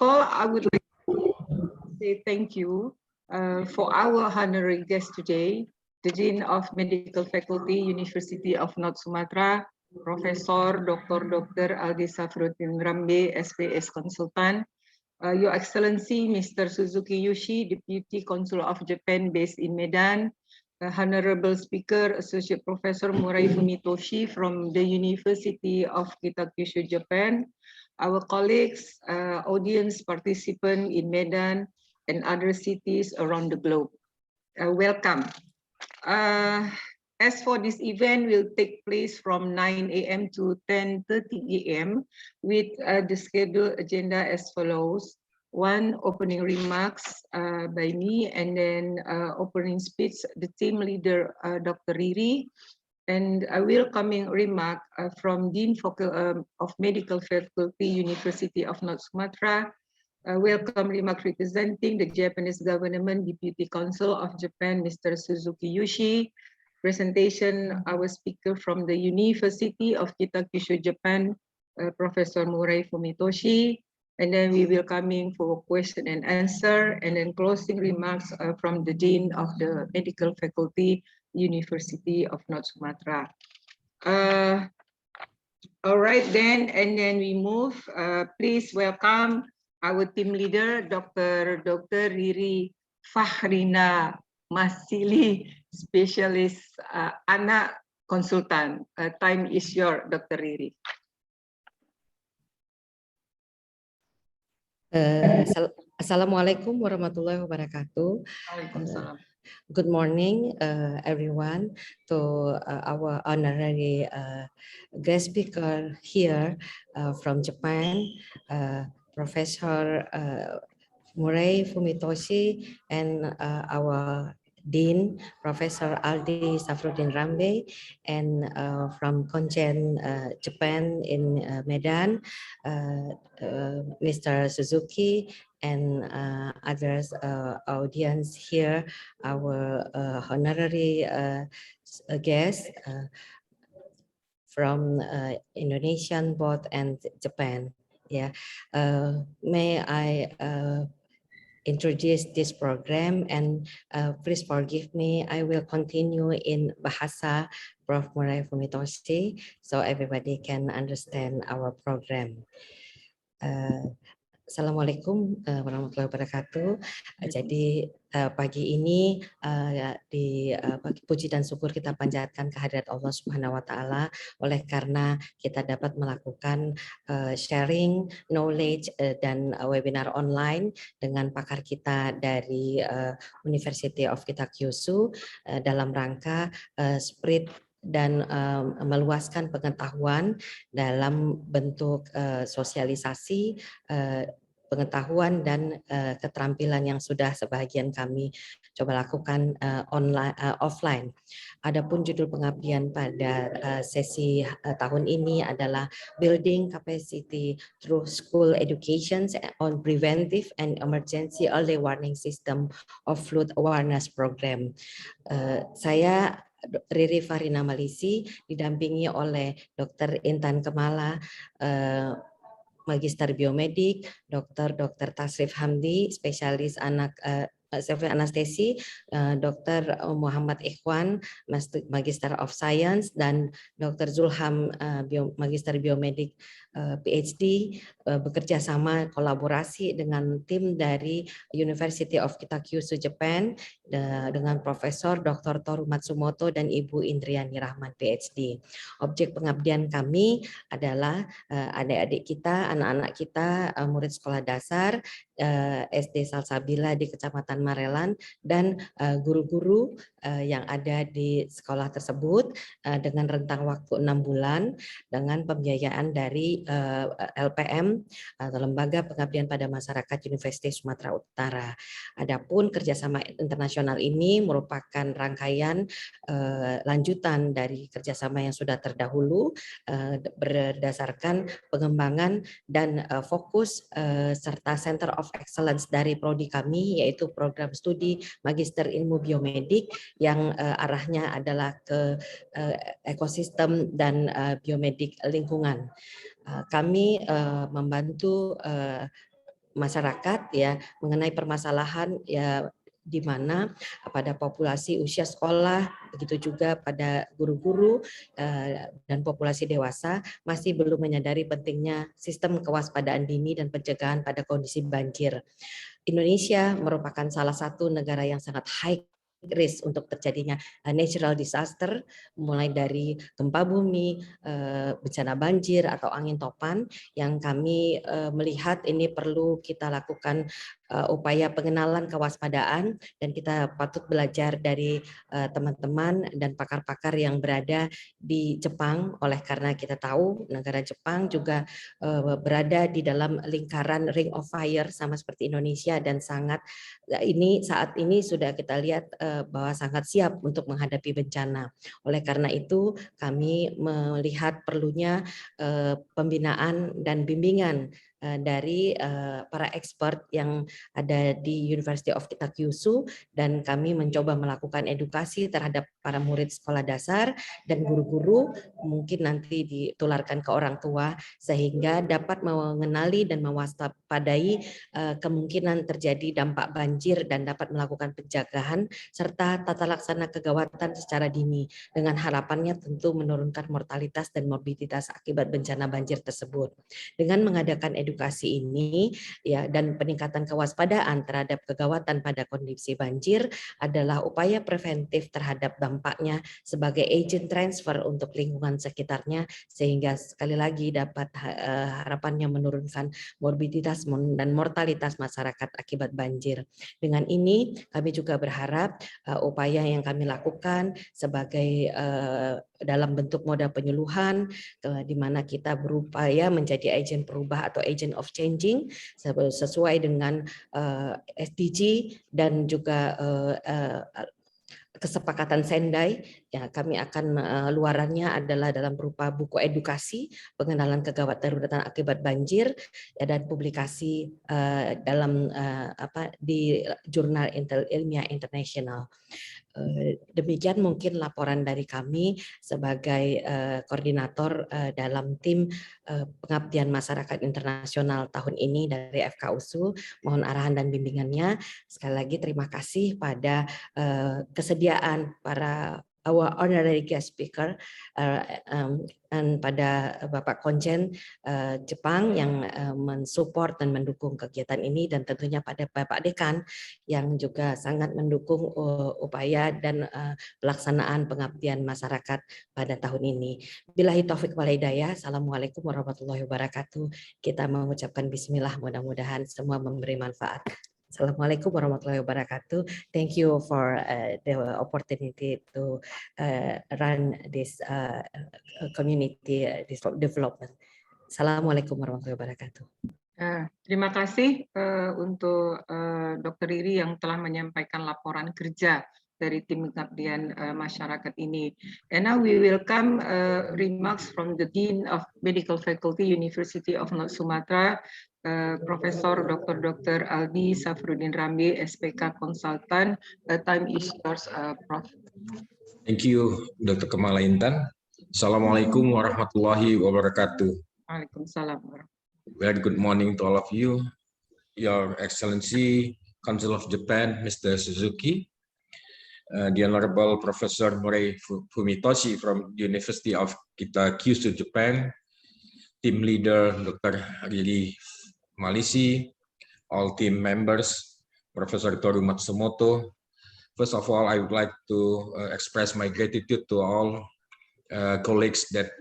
all, I would like to say thank you for our honorary guest today, the Dean of Medical Faculty, University of North Sumatra, Professor Dr. Aldi Safruddin Rambe, SPS Consultant, Your Excellency, Mr. Suzuki Yoshi, Deputy Consul of Japan based in Medan, Honorable Speaker, Associate Professor Murai Fumitoshi from the University of Kitakyushu, Japan, our colleagues, audience participant in Medan and other cities around the globe. Welcome. As for this event will take place from 9 a.m. to 10:30 a.m. with the scheduled agenda as follows. One, opening remarks by me, and then opening speech, the team leader, Dr. Riri, and a welcoming remark from Dean of Medical Faculty, University of North Sumatra, welcome remark representing the Japanese government, Deputy Consul of Japan, Mr. Suzuki Yoshi, presentation, our speaker from the University of Kitakyushu, Japan, Professor Murai Fumitoshi, and then we will coming for question and answer, and then closing remarks from the Dean of the Medical Faculty, University of North Sumatra. All right then, and then we move. Please welcome our team leader, Dr. Riri Fahrina Masili, specialist anak konsultan. Time is yours, Dr. Riri. Assalamualaikum warahmatullahi wabarakatuh. Good morning, everyone, to our honorary guest speaker here from Japan, Professor Murai Fumitoshi, and our Dean, Professor Aldi Safruddin Rambe, and from Kongen, Japan in Medan, Mr. Suzuki, and others audience here, our honorary guests from Indonesian both and Japan. Yeah, may I introduce this program, and please forgive me, I will continue in Bahasa Prof. Murai Fumitoshi so everybody can understand our program. Assalamualaikum warahmatullahi wabarakatuh. Jadi pagi ini puji dan syukur kita panjatkan kehadirat Allah Subhanahu wa taala oleh karena kita dapat melakukan sharing knowledge dan webinar online dengan pakar kita dari University of Kitakyushu dalam rangka spread dan meluaskan pengetahuan dalam bentuk sosialisasi pengetahuan dan keterampilan yang sudah sebagian kami coba lakukan offline. Adapun judul pengabdian pada sesi tahun ini adalah Building Capacity Through School Education on Preventive and Emergency Early Warning System of Flood Awareness Program. Saya Riri Fahrina Malisi didampingi oleh Dr. Intan Kemala, Magister Biomedik, Dr. Tasrif Hamdi, spesialis anestesi, Dr. Muhammad Ikhwan, Magister of Science, dan Dr. Zulham, Magister Biomedik PhD, bekerja sama kolaborasi dengan tim dari University of Kitakyushu, Japan, dengan Profesor Dr. Toru Matsumoto dan Ibu Indriani Rahman, PhD. Objek pengabdian kami adalah adik-adik kita, anak-anak kita, murid sekolah dasar, SD Salsabila di Kecamatan Marelan, dan guru-guru yang ada di sekolah tersebut dengan rentang waktu 6 bulan dengan pembiayaan dari LPM atau Lembaga Pengabdian pada Masyarakat Universiti Sumatera Utara. Adapun kerjasama internasional ini merupakan rangkaian lanjutan dari kerjasama yang sudah terdahulu berdasarkan pengembangan dan fokus serta Center of Excellence dari prodi kami, yaitu program studi Magister Ilmu Biomedik yang arahnya adalah ke ekosistem dan biomedik lingkungan. Kami membantu masyarakat ya mengenai permasalahan ya di mana pada populasi usia sekolah, begitu juga pada guru-guru dan populasi dewasa masih belum menyadari pentingnya sistem kewaspadaan dini dan pencegahan pada kondisi banjir. Indonesia merupakan salah satu negara yang sangat high risk untuk terjadinya natural disaster, mulai dari gempa bumi, bencana banjir atau angin topan, yang kami melihat ini perlu kita lakukan upaya pengenalan kewaspadaan, dan kita patut belajar dari teman-teman dan pakar-pakar yang berada di Jepang, oleh karena kita tahu negara Jepang juga berada di dalam lingkaran ring of fire sama seperti Indonesia, dan saat ini sudah kita lihat bahwa sangat siap untuk menghadapi bencana. Oleh karena itu kami melihat perlunya pembinaan dan bimbingan dari para expert yang ada di University of Kitakyushu, dan kami mencoba melakukan edukasi terhadap para murid sekolah dasar dan guru-guru, mungkin nanti ditularkan ke orang tua sehingga dapat mengenali dan mewaspadai kemungkinan terjadi dampak banjir dan dapat melakukan pencegahan serta tata laksana kegawatan secara dini, dengan harapannya tentu menurunkan mortalitas dan morbiditas akibat bencana banjir tersebut. Dengan mengadakan edukasi ini ya dan peningkatan kewaspadaan terhadap kegawatan pada kondisi banjir adalah upaya preventif terhadap dampaknya sebagai agent transfer untuk lingkungan sekitarnya, sehingga sekali lagi dapat harapannya menurunkan morbiditas dan mortalitas masyarakat akibat banjir. Dengan ini kami juga berharap upaya yang kami lakukan sebagai dalam bentuk modal penyuluhan, di mana kita berupaya menjadi agen perubah atau agent of changing sesuai dengan SDG dan juga kesepakatan Sendai. Ya, kami akan luarannya adalah dalam berupa buku edukasi pengenalan kegawat daruratan akibat banjir ya, dan publikasi dalam di jurnal ilmiah internasional. Demikian mungkin laporan dari kami sebagai koordinator dalam tim pengabdian masyarakat internasional tahun ini dari FKUSU. Mohon arahan dan bimbingannya. Sekali lagi terima kasih pada kesediaan para our honorary guest speaker dan pada Bapak Konjen Jepang yang mensupport dan mendukung kegiatan ini, dan tentunya pada Bapak Dekan yang juga sangat mendukung upaya dan pelaksanaan pengabdian masyarakat pada tahun ini. Billahi taufik wal hidayah. Assalamualaikum warahmatullahi wabarakatuh. Kita mengucapkan bismillah, mudah-mudahan semua memberi manfaat. Assalamualaikum warahmatullahi wabarakatuh. Thank you for the opportunity to run this community development. Assalamualaikum warahmatullahi wabarakatuh. Terima kasih untuk Dr. Riri yang telah menyampaikan laporan kerja dari tim pengabdian masyarakat ini. And now we welcome remarks from the Dean of Medical Faculty, University of North Sumatra, Profesor Dr. Aldi Safruddin Rambe, SPK Konsultan. Time is yours, Prof. Thank you, Dr. Kamala Intan. Assalamualaikum warahmatullahi wabarakatuh. Waalaikumsalam. Very good morning to all of you. Your Excellency, Council of Japan, Mr. Suzuki, the Honorable Professor Morei Fumitoshi from the University of Kitakyushu, Japan, team leader Dr. Riri Malisi, all team members, Professor Toru Matsumoto. First of all, I would like to express my gratitude to all colleagues that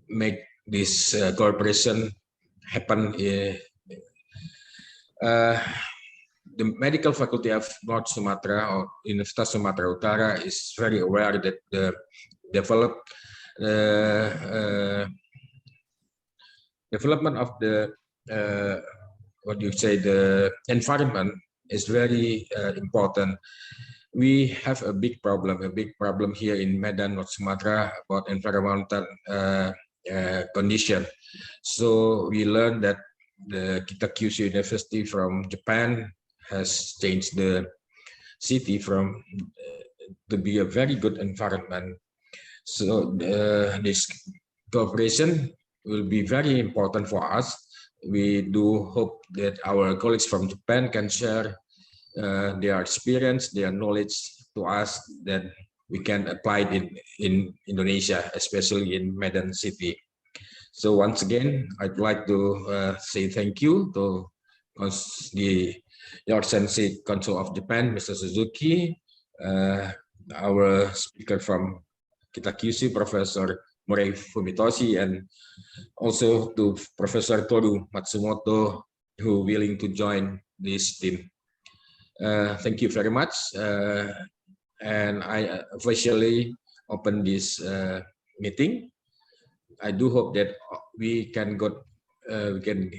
make this cooperation happen. The Medical Faculty of North Sumatra or Universitas Sumatera Utara is very aware that the development of the the environment is very important. We have a big problem here in Medan, North Sumatra, about environmental condition. So we learned that the Kitakyushu University from Japan has changed the city from to be a very good environment. So this cooperation will be very important for us We do hope that our colleagues from Japan can share their experience, their knowledge to us that we can apply it in Indonesia, especially in Medan City. So once again, I'd like to say thank you to the Your Excellency Consul of Japan, Mr. Suzuki, our speaker from Kitakyushu, Professor Morei Fumitoshi, and also to Professor Toru Matsumoto, who willing to join this team. Thank you very much. And I officially open this meeting. I do hope that we can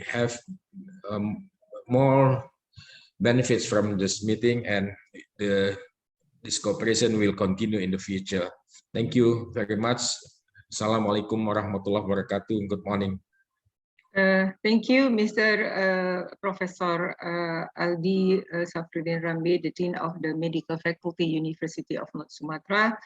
have more benefits from this meeting, and this cooperation will continue in the future. Thank you very much. Assalamualaikum warahmatullahi wabarakatuh. Good morning. Thank you, Mr. Professor Aldi Safruddin Rambe, the Dean of the Medical Faculty, University of North Sumatra.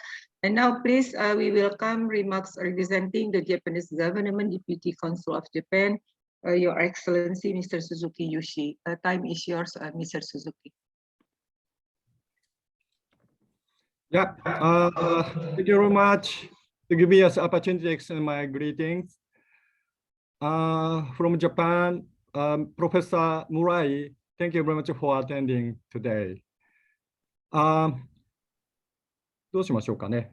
And now, please, we welcome remarks representing the Japanese government, Deputy Consul of Japan, Your Excellency, Mr. Suzuki Yushi. Time is yours, Mr. Suzuki. Yeah, thank you very much to give me this opportunity to extend my greetings. From Japan, Professor Murai, thank you very much for attending today. どうしましょうかね。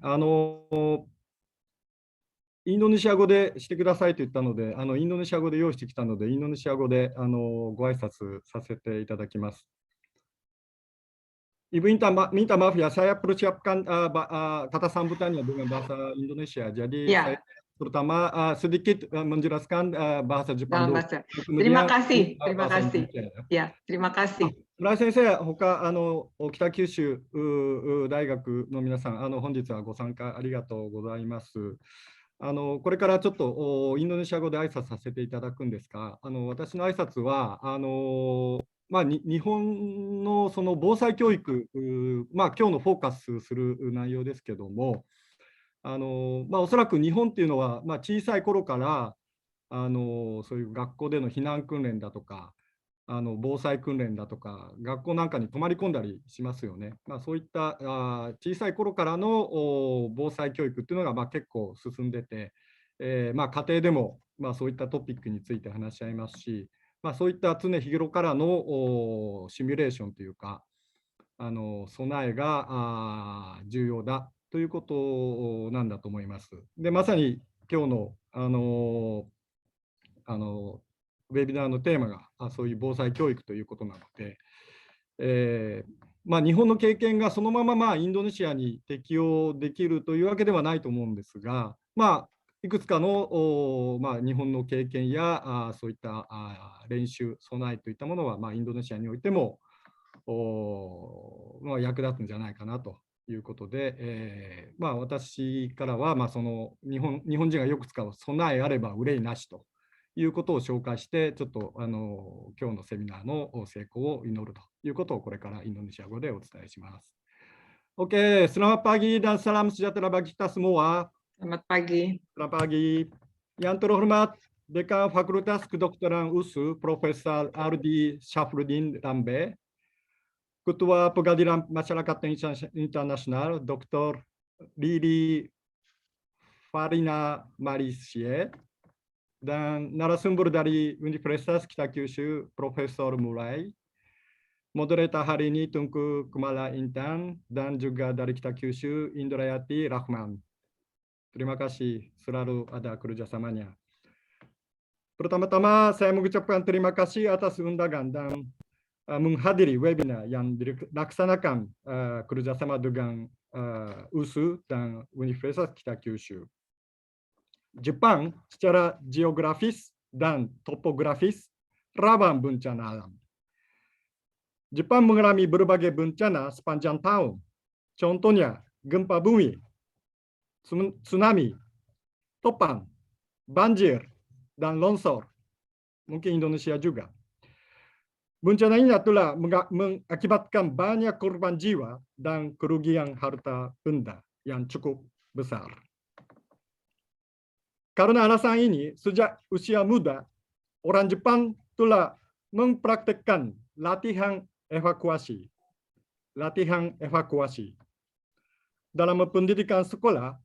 インドネシア語でしてくださいと言ったので、インドネシア語で用意してきたので、インドネシア語でご挨拶させていただきます。Ibu minta maaf ya, saya persiapkan kata sambutannya dengan bahasa Indonesia. Jadi saya terutama sedikit menjelaskan bahasa Jepang dulu. Terima kasih. Ya, terima kasih. 村井先生、他北九州大学の皆さん、本日はご参加ありがとうございます。これからちょっとインドネシア語で挨拶させていただくんですが、私の挨拶は日本のその防災教育、今日のフォーカスする内容ですけども、おそらく日本っていうのは、小さい頃からそういう学校での避難訓練だとか、防災訓練だとか、学校なんかに泊まり込んだりしますよね。そういった小さい頃からの防災教育っていうのが結構進んでて、家庭でもそういったトピックについて話し合いますし、そういった常日頃からのシミュレーションというか、備えが重要だということなんだと思います。で、まさに今日のウェビナーのテーマがそういう防災教育ということなので、日本の経験がそのままインドネシアに適用できるというわけではないと思うんですが、いくつかの日本の経験やそういった練習、備えといったものはインドネシアにおいても役立つんじゃないかなということで、私からはその日本人がよく使う備えあれば憂いなしということを紹介して、ちょっと今日のセミナーの成功を祈るということをこれからインドネシア語でお伝えします。Oke, selamat pagi dan salam sejahtera bagi kita semua. Selamat pagi. Selamat pagi. Yang terhormat Dekan Fakultas Kedokteran USU, Profesor Aldi Safruddin Rambe, Ketua Pengadilan Masyarakat Internasional, Dr. Lili Farina Malaysia, dan narasumber dari Universitas Kitakyushu, Profesor Murai, moderator hari ini Tunku Kumala Intan, dan juga dari Kitakyushu, Indrayati Rahman. Terima kasih selalu ada kerjasamanya. Pertama-tama saya mengucapkan terima kasih atas undangan dan menghadiri webinar yang dilaksanakan kerjasama dengan USU dan Universitas Kitakyushu. Jepang secara geografis dan topografis rawan bencana alam. Jepang mengalami berbagai bencana sepanjang tahun. Contohnya gempa bumi, tsunami, topan, banjir, dan longsor. Mungkin Indonesia juga. Bencana ini telah mengakibatkan banyak korban jiwa dan kerugian harta benda yang cukup besar. Karena alasan ini, sejak usia muda, orang Jepang telah mempraktekkan latihan evakuasi dalam pendidikan sekolah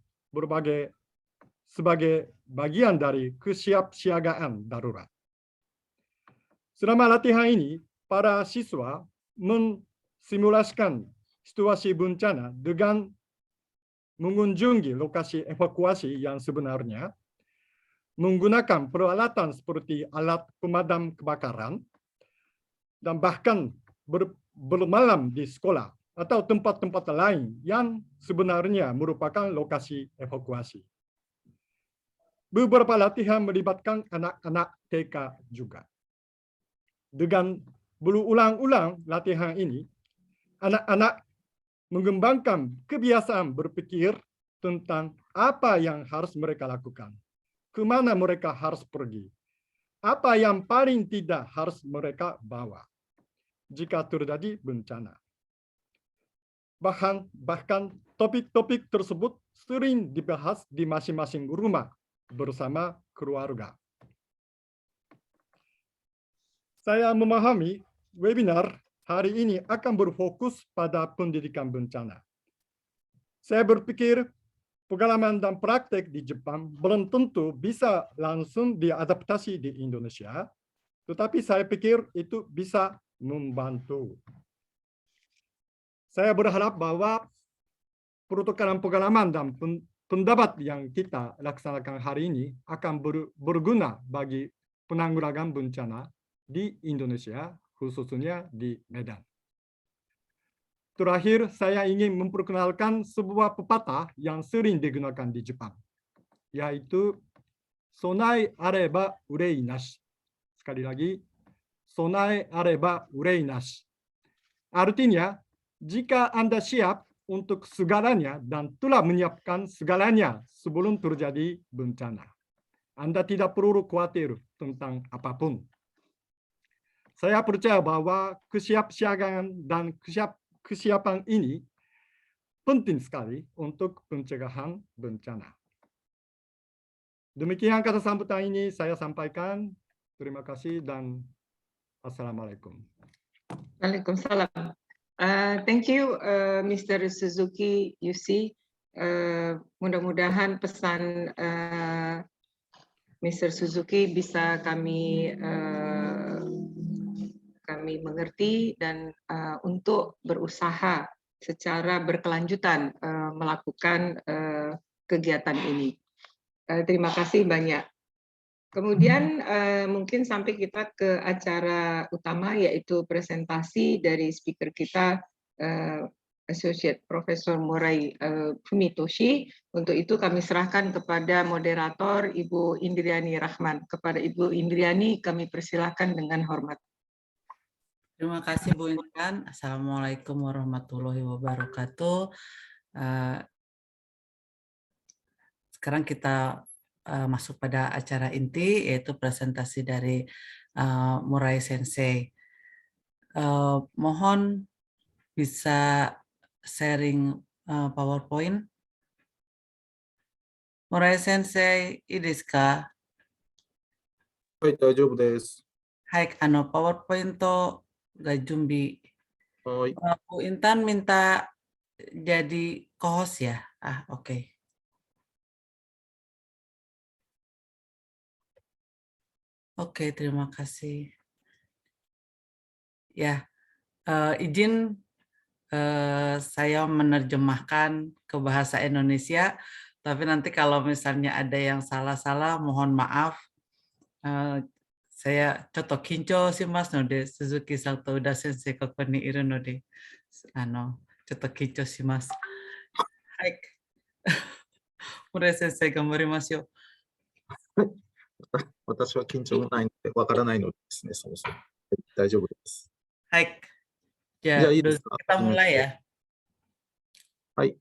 sebagai bagian dari kesiapsiagaan darurat. Selama latihan ini, para siswa mensimulasikan situasi bencana dengan mengunjungi lokasi evakuasi yang sebenarnya, menggunakan peralatan seperti alat pemadam kebakaran, dan bahkan bermalam di sekolah atau tempat-tempat lain yang sebenarnya merupakan lokasi evakuasi. Beberapa latihan melibatkan anak-anak TK juga. Dengan berulang-ulang latihan ini, anak-anak mengembangkan kebiasaan berpikir tentang apa yang harus mereka lakukan, kemana mereka harus pergi, apa yang paling tidak harus mereka bawa jika terjadi bencana. Bahkan topik-topik tersebut sering dibahas di masing-masing rumah bersama keluarga. Saya memahami webinar hari ini akan berfokus pada pendidikan bencana. Saya berpikir pengalaman dan praktek di Jepang belum tentu bisa langsung diadaptasi di Indonesia, tetapi saya pikir itu bisa membantu. Saya berharap bahwa pertukaran pengalaman dan pendapat yang kita laksanakan hari ini akan berguna bagi penanggulangan bencana di Indonesia, khususnya di Medan. Terakhir, saya ingin memperkenalkan sebuah pepatah yang sering digunakan di Jepang, yaitu Sonae areba urei nashi. Sekali lagi, Sonae areba urei nashi. Artinya, jika Anda siap untuk segalanya dan telah menyiapkan segalanya sebelum terjadi bencana, Anda tidak perlu khawatir tentang apapun. Saya percaya bahwa kesiapsiagaan dan kesiapan ini penting sekali untuk pencegahan bencana. Demikian kata sambutan ini saya sampaikan. Terima kasih dan Assalamualaikum. Waalaikumsalam. Thank you, Mr. Suzuki Yusi. Mudah-mudahan pesan Mr. Suzuki bisa kami mengerti dan untuk berusaha secara berkelanjutan melakukan kegiatan ini. Terima kasih banyak. Kemudian mungkin sampai kita ke acara utama, yaitu presentasi dari speaker kita, Associate Profesor Murai Fumitoshi. Untuk itu kami serahkan kepada moderator Ibu Indriani Rahman. Kepada Ibu Indriani kami persilahkan dengan hormat. Terima kasih Bu Intan. Assalamualaikum warahmatullahi wabarakatuh. Sekarang kita masuk pada acara inti, yaitu presentasi dari Murai Sensei. Mohon bisa sharing PowerPoint. Murai Sensei,いいですか? はい、大丈夫です。はい、PowerPoint nggak jumbi. はい。 Bu Intan minta jadi co-host ya? Oke. Oke, terima kasih. Ya, izin saya menerjemahkan ke bahasa Indonesia, tapi nanti kalau misalnya ada yang salah-salah, mohon maaf. Saya contoh kincho shimasu node, Suzuki Sato uda sensei koko ni iru node, contoh kincho shimasu. Hai. Murai sensei ganbarimasu yo. 私は緊張もないので、わからないのですね、そもそも。はい、大丈夫です。 Hai. じゃあいいですか。 Kita mulai ya. はい。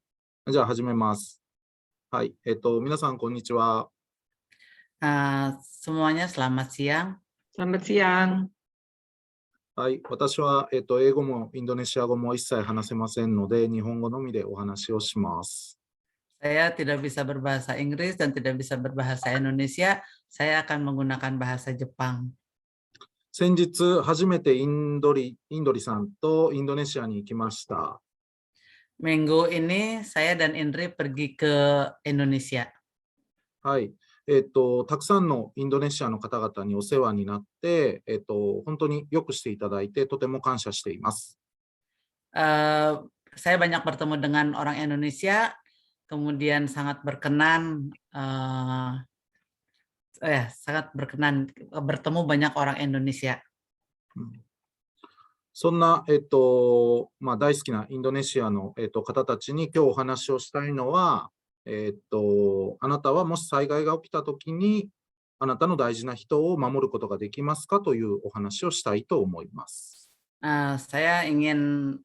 じゃあ始めます。はい。皆さん、こんにちは。 Semuanya selamat siang. Selamat siang. はい。私は、英語もインドネシア語も一切話せませんので、日本語のみでお話をします。 Saya tidak bisa berbahasa Inggris dan tidak bisa berbahasa Indonesia. Saya akan menggunakan bahasa Jepang. 先日、初めてインドリさんとインドネシアに行きました。 Minggu ini saya dan Indri pergi ke Indonesia. はい。たくさんのインドネシアの方々にお世話になって、本当によくしていただいて、とても感謝しています。 Saya banyak bertemu dengan orang Indonesia, kemudian sangat berkenan bertemu banyak orang Indonesia. そんな、大好きなインドネシアの、方たちに今日お話をしたいのは、あなたはもし災害が起きたときに、あなたの大事な人を守ることができますかというお話をしたいと思います。 Saya ingin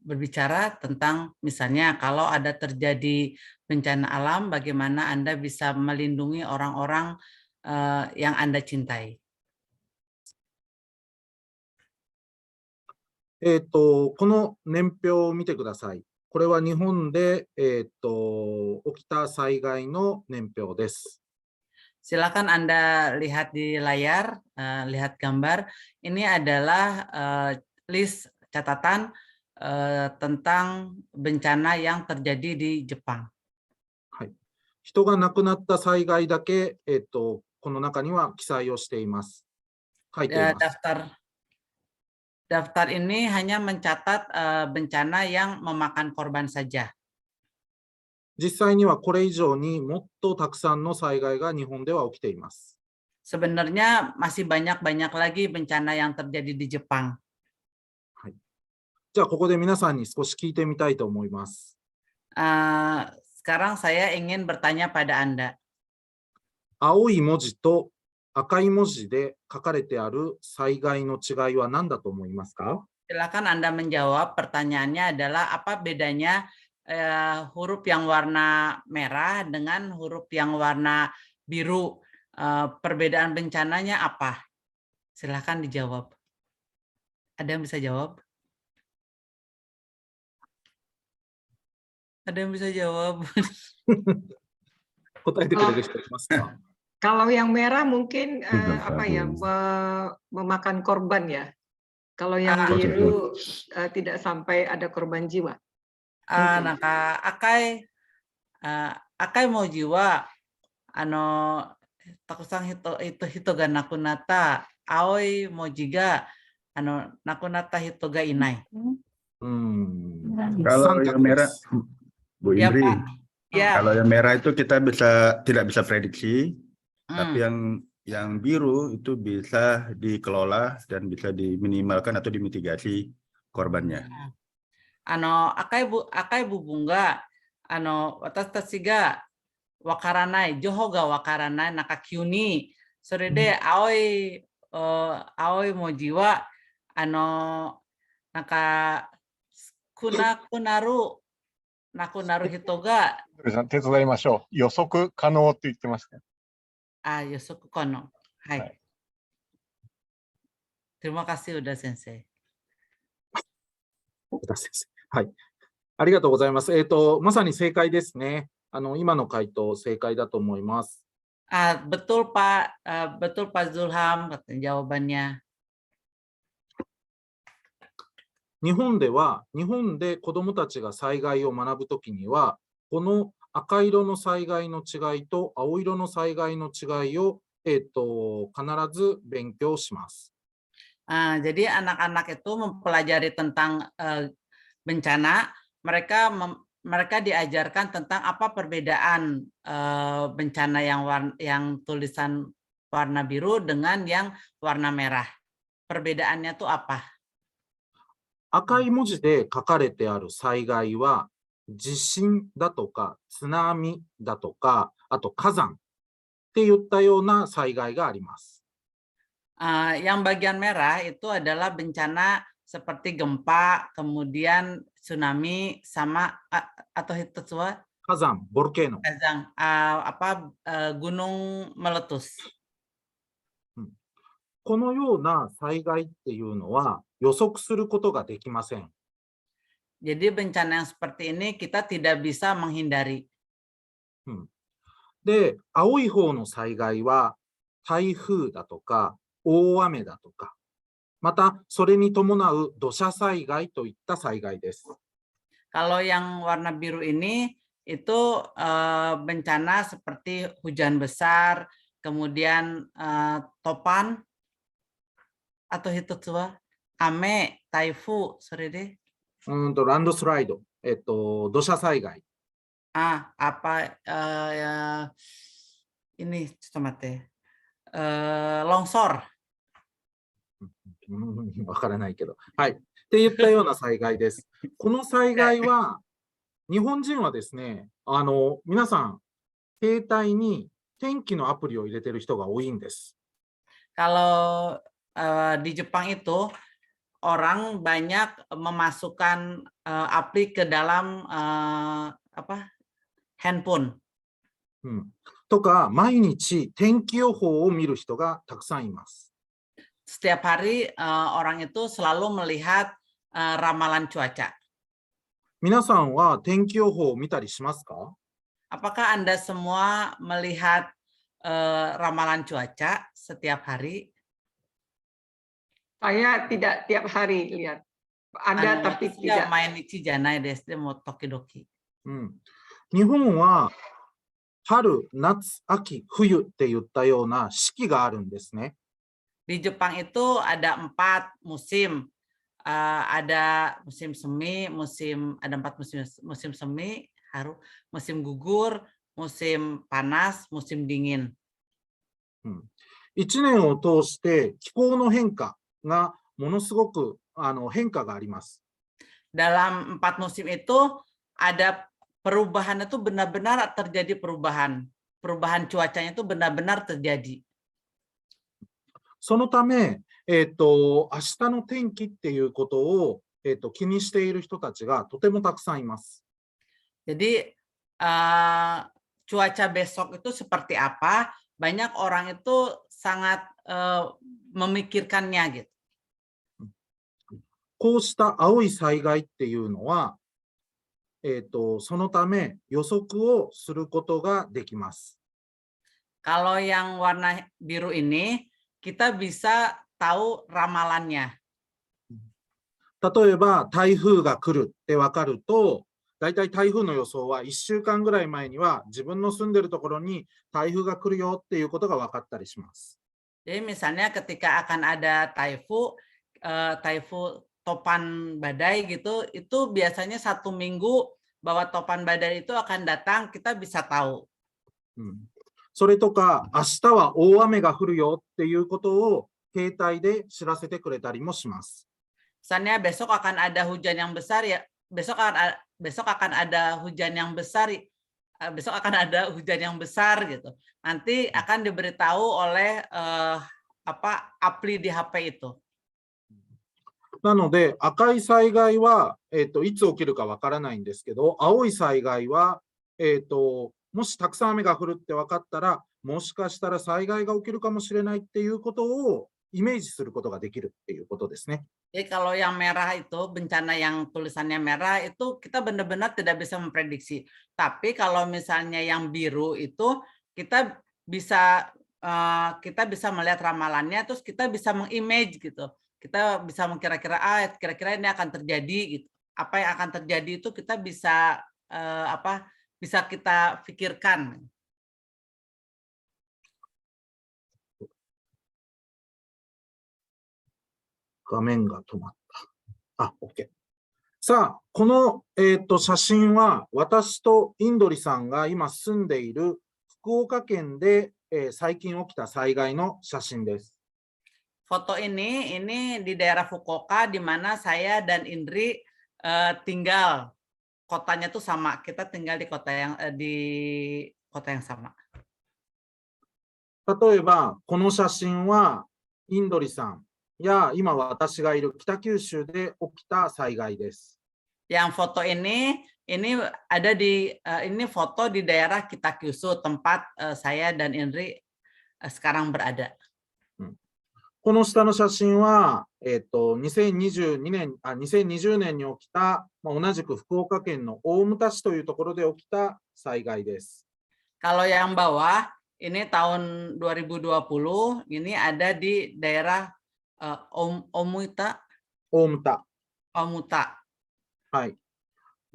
berbicara tentang misalnya kalau ada terjadi bencana alam, bagaimana Anda bisa melindungi orang-orang yang Anda cintai. この年表を見てください。これは日本で、起きた災害の年表です。 Silakan Anda lihat di layar, lihat gambar. Ini adalah list catatan tentang bencana yang terjadi di Jepang. はい。人が亡くなった災害だけ、この中には記載をしています。書いています。 Daftar ini hanya mencatat bencana yang memakan korban saja. 実際にはこれ以上にもっとたくさんの災害が日本では起きています。 Sebenarnya masih banyak lagi bencana yang terjadi di Jepang. はい。じゃあここで皆さんに少し聞いてみたいと思います。 Sekarang saya ingin bertanya pada Anda. 青い文字と赤い文字で書かれてある災害の違いは何だと思いますか？ Silakan Anda menjawab. Pertanyaannya adalah apa bedanya huruf yang warna merah dengan huruf yang warna biru? Perbedaan bencananya apa? Silakan dijawab. Ada yang bisa jawab? Ada yang bisa jawab? 答えてくれる人いますか？ Kalau yang merah mungkin memakan korban ya. Kalau yang biru tidak sampai ada korban jiwa. Akai mo jiwa takusang hito ga nakunata, aoi moji ga nakunata hito ga inai. Kalau yang merah, Bu Ya, Indri, Pak. Ya. kalau yang merah itu kita tidak bisa prediksi, tapi yang biru itu bisa dikelola dan bisa diminimalkan atau dimitigasi korbannya. Akai bubung ga watashi tachi ga wakaranai, joho ga wakaranai nakakyuni, sore de aoi moji wa nakunaru hito ga 手伝いましょう。予測可能って言ってますね。予測可能。はい。はい。 Terima kasih udah sensei. 小田先生。はい。ありがとうございます。まさに正解ですね。今の回答正解だと思います。 Betul Pak Zulham katanya jawabannya. 日本で子どもたちが災害を学ぶときには、この赤色の災害の違いと青色の災害の違いを、必ず勉強します。 Jadi anak-anak itu mempelajari tentang bencana, mereka diajarkan tentang apa perbedaan bencana yang tulisan warna biru dengan yang warna merah. Perbedaannya tuh apa? 赤い文字で書かれてある災害は、地震だとか津波だとか、あと火山っていったような災害があります。 Yang bagian merah itu adalah bencana seperti gempa, kemudian tsunami, sama atau hitotsuwa 火山、ボルケーノ。 gunung meletus. このような災害っていうのは予測することができません。 Jadi bencana yang seperti ini kita tidak bisa menghindari. で、青い方の災害は台風だとか大雨だとか、またそれに伴う土砂災害といった災害です。 Kalau yang warna biru ini itu bencana seperti hujan besar, kemudian topan atau hitotsuwa, ame, taifu, sorry deh. ランドスライド、土砂災害。 Apa ini mate, longsor. わからないけど。はい。っていったような災害です。この災害は、日本人はですね、皆さん、携帯に天気のアプリを入れてる人が多いんです。 Kalau di Jepang itu orang banyak memasukkan aplik ke dalam handphone. とか、毎日天気予報を見る人がたくさんいます。 Setiap hari orang itu selalu melihat ramalan cuaca. 皆さんは天気予報を見たりしますか？ Apakah Anda semua melihat ramalan cuaca setiap hari? Saya tidak tiap hari lihat. Ada tapi tidak. Mainichi janai desu, demo tokidoki. 日本は春、夏、秋、冬って言ったような四季があるんですね。 Di Jepang itu ada 4 musim. Ada musim semi, ada 4 musim semi, musim gugur, musim panas, musim dingin. 1年を通して気候の変化がものすごく変化があります。 Dalam 4 musim itu ada perubahan, itu benar-benar terjadi perubahan. Perubahan cuacanya itu benar-benar terjadi. そのため、明日の天気っていうことを、気にしている人たちがとてもたくさんいます。 Jadi cuaca besok itu seperti apa? Banyak orang itu sangat memikirkannya gitu. こうした青い災害っていうのは、そのため予測をすることができます。 Kalau yang warna biru ini, kita bisa tahu ramalannya. 例えば台風が来るって分かると、だいたい台風の予想は1週間ぐらい前には自分の住んでるところに台風が来るよっていうことが分かったりします。 Jadi misalnya ketika akan ada taifu topan badai gitu, itu biasanya 1 minggu bahwa topan badai itu akan datang, kita bisa tahu. それとか、明日は大雨が降るよっていうことを携帯で知らせてくれたりもします。 Misalnya besok akan ada hujan yang besar ya, besok akan ada hujan yang besar, besok akan ada hujan yang besar gitu. Nanti akan diberitahu oleh apli di HP itu. なので、赤い災害は、いつ起きるかわからないんですけど、青い災害は、もしたくさん雨が降るって分かったら、もしかしたら災害が起きるかもしれないっていうことをイメージすることができるっていうことですね。 Jadi kalau yang merah itu, bencana yang tulisannya merah itu kita benar-benar tidak bisa memprediksi. Tapi kalau misalnya yang biru itu kita bisa melihat ramalannya, terus kita bisa mengimage gitu. Kita bisa mengkira-kira kira-kira ini akan terjadi gitu. Apa yang akan terjadi itu kita bisa bisa kita pikirkan. 画面が止まった。OK。さあ、この、写真は私とインドリさんが今住んでいる福岡県で、最近起きた災害の写真です。 Foto ini di daerah Fukuoka di mana saya dan Indri tinggal. Kotanya tuh sama. Kita tinggal di kota yang sama. 例えば、この写真はインドリさんや今私がいる北九州で起きた災害です。 Yang foto ini ada ini foto di daerah Kitakyushu, tempat saya dan Indri sekarang berada. この下の写真は、2020年に起きた、同じく福岡県の大牟田市というところで起きた災害です。 Kalau yang bawah ini tahun 2020, ini ada di daerah Omuta. 大牟田。 Omuta. はい。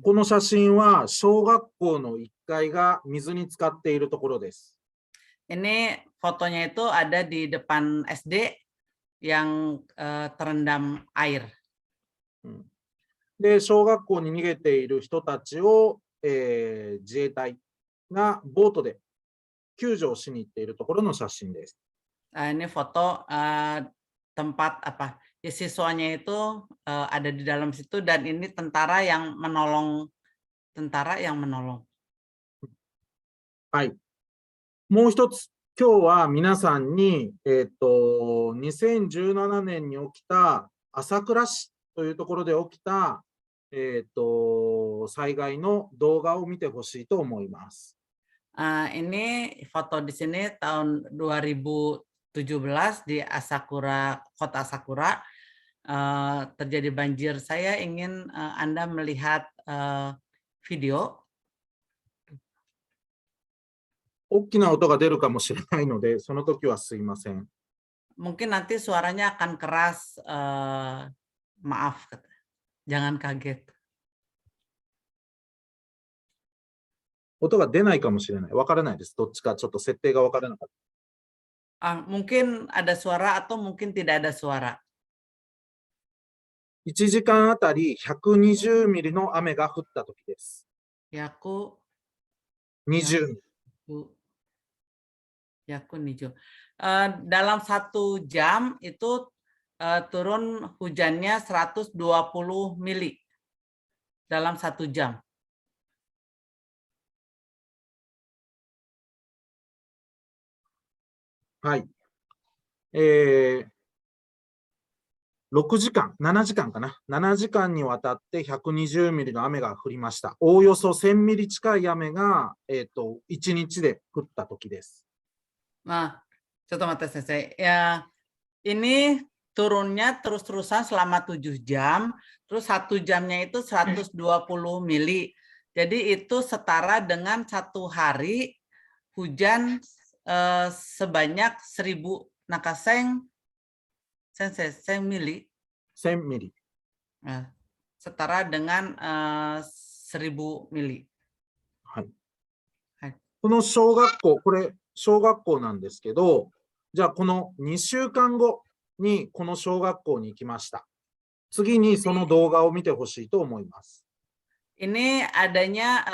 この写真は小学校の1階が水に浸かっているところです。 Ini fotonya itu ada di depan SD yang terendam air. で、小学校に逃げている人たちを、自衛隊がボートで救助をしに行っているところの写真です。 Ini foto tempat apa? Ya, siswanya itu ada di dalam situ dan ini tentara yang menolong. はい。もう一つ、今日は皆さんに、2017年に起きた朝倉市というところで起きた、災害の動画を見てほしいと思います。 Ini foto di sini tahun 2017 di Asakura, kota Asakura, terjadi banjir. Saya ingin Anda melihat video. 大きな音が出るかもしれないので、その時はすいません。 Mungkin nanti suaranya akan keras, maaf, jangan kaget. 音が出ないかもしれない。わからないです。どっちかちょっと設定がわからなかった。 Mungkin ada suara atau mungkin tidak ada suara. 1時間あたり120ミリの雨が降った時です。 Yaku 20。 Yaku dalam 1 jam itu turun hujannya 120 mili dalam 1 jam. はい。6時間、7時間かな。7時間にわたって120ミリの雨が降りました。おおよそ1000ミリ近い雨が、1日で降った時です。 Nah, contoh mata saya. Ya, ini turunnya terus-terusan selama 7 jam, terus 1 jamnya itu 120 mili. Jadi itu setara dengan 1 hari hujan sebanyak 1000 nakaseng mili. 1000ミリ。 Nah, setara dengan 1000 mili. はい。はい。この小学校、これ小学校なんですけど、じゃあこの2週間後にこの小学校に行きました。次にその動画を見てほしいと思います。 Ini adanya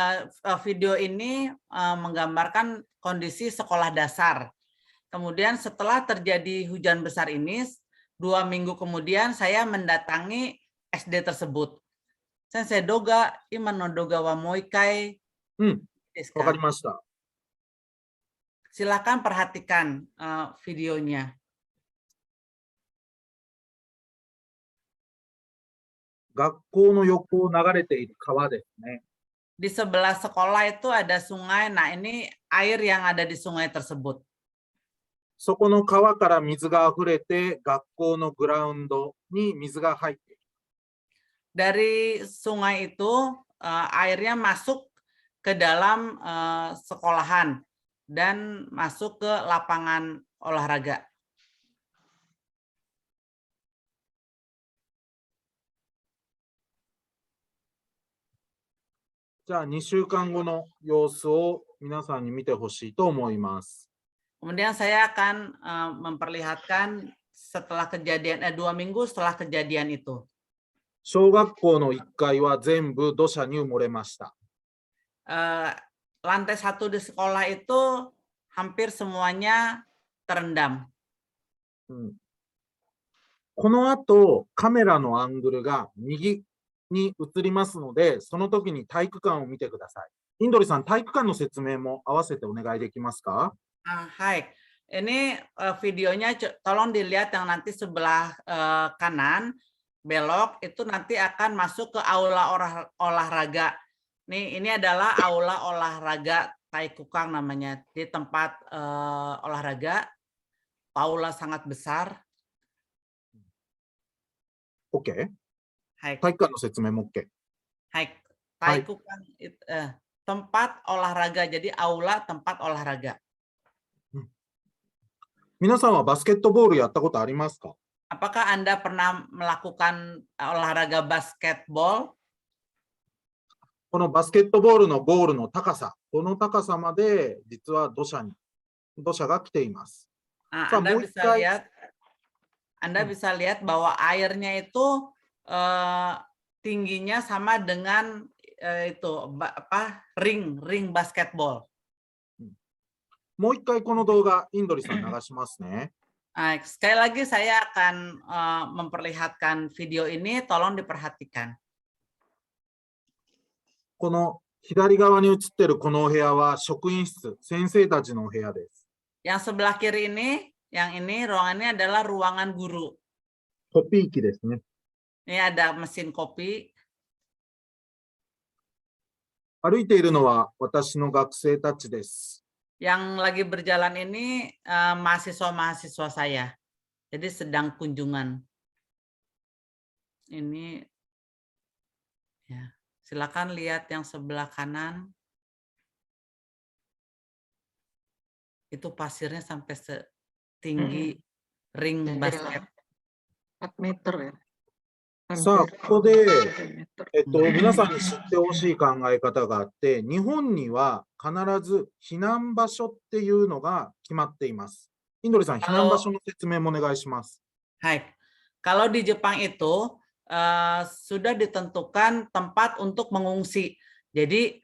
video ini menggambarkan kondisi sekolah dasar. Kemudian setelah terjadi hujan besar ini, 2 minggu kemudian saya mendatangi SD tersebut. Sensei doga, imano doga wa moikai. わかりました。 Silakan perhatikan videonya. 学校の横を流れている川ですね。 Di sebelah sekolah itu ada sungai. Nah, ini air yang ada di sungai tersebut. そこの川から水があふれて、学校のグラウンドに水が入っている。 Dari sungai itu airnya masuk ke dalam sekolahan dan masuk ke lapangan olahraga. じゃあ2週間後の様子を皆さんに見てほしいと思います。 Kemudian saya akan memperlihatkan setelah kejadian 2 minggu setelah kejadian itu. 小学校の1階は全部土砂に埋もれました。 Lantai 1 di sekolah itu hampir semuanya terendam. この後、カメラのアングルが右に移りますので、その時に体育館を見てください。インドリさん、体育館の説明も合わせてお願いできますか？ Hai, ini videonya tolong dilihat yang nanti sebelah kanan belok itu nanti akan masuk ke aula olahraga. Ini adalah aula olahraga Taikukang namanya, di tempat olahraga, aula sangat besar. OK。 Hai. 体育館の説明も OK。 Hai, Taikukang tempat olahraga, jadi aula tempat olahraga. 皆さんはバスケットボールやったことありますか？ Apakah Anda pernah melakukan olahraga basketball? このバスケットボールのゴールの高さ、この高さまで実は土砂が来ています。 Nah, Sa, Anda mau bisa ikut- lihat, Anda bisa lihat bahwa airnya itu tingginya sama dengan ring basketball. もう一回この動画、インドリさん流しますね。 Nah, sekali lagi saya akan memperlihatkan video ini, tolong diperhatikan. この左側に映っているこのお部屋は職員室、先生たちのお部屋です。 Yang sebelah kiri ini, yang ini ruangan ini adalah ruangan guru. コピー機ですね。 Ini ada mesin kopi. 歩いているのは私の学生たちです。 Yang lagi berjalan ini mahasiswa-mahasiswa saya. Jadi sedang kunjungan. Ini ya, silakan lihat yang sebelah kanan. Itu pasirnya sampai setinggi ring basket. 4 meter ya. さあ、ここで、皆さんに知ってほしい考え方があって、日本には必ず避難場所っていうのが決まっています。インドリさん、避難場所の説明もお願いします。 Hai, kalau di Jepang itu sudah ditentukan tempat untuk mengungsi. Jadi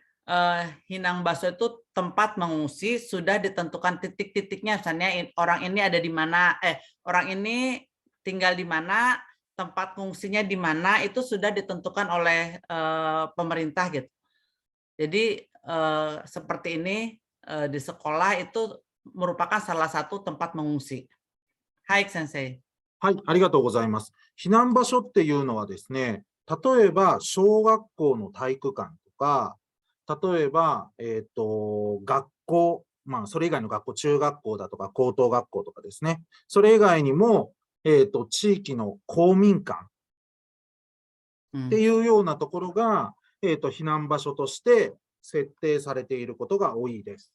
Hinang Baso itu tempat mengungsi sudah ditentukan titik-titiknya. Misalnya orang ini ada di mana, orang ini tinggal di mana, tempat fungsinya di mana, itu sudah ditentukan oleh pemerintah gitu. Jadi seperti ini di sekolah itu merupakan salah satu tempat mengungsi. Hai, Sensei. はい、ありがとうございます。避難場所っていうのはですね、例えば小学校の体育館とか、例えば、学校、まあ、それ以外の学校、中学校だとか高等学校とかですね、それ以外にも、地域の公民館っていうようなところが、避難場所として設定されていることが多いです。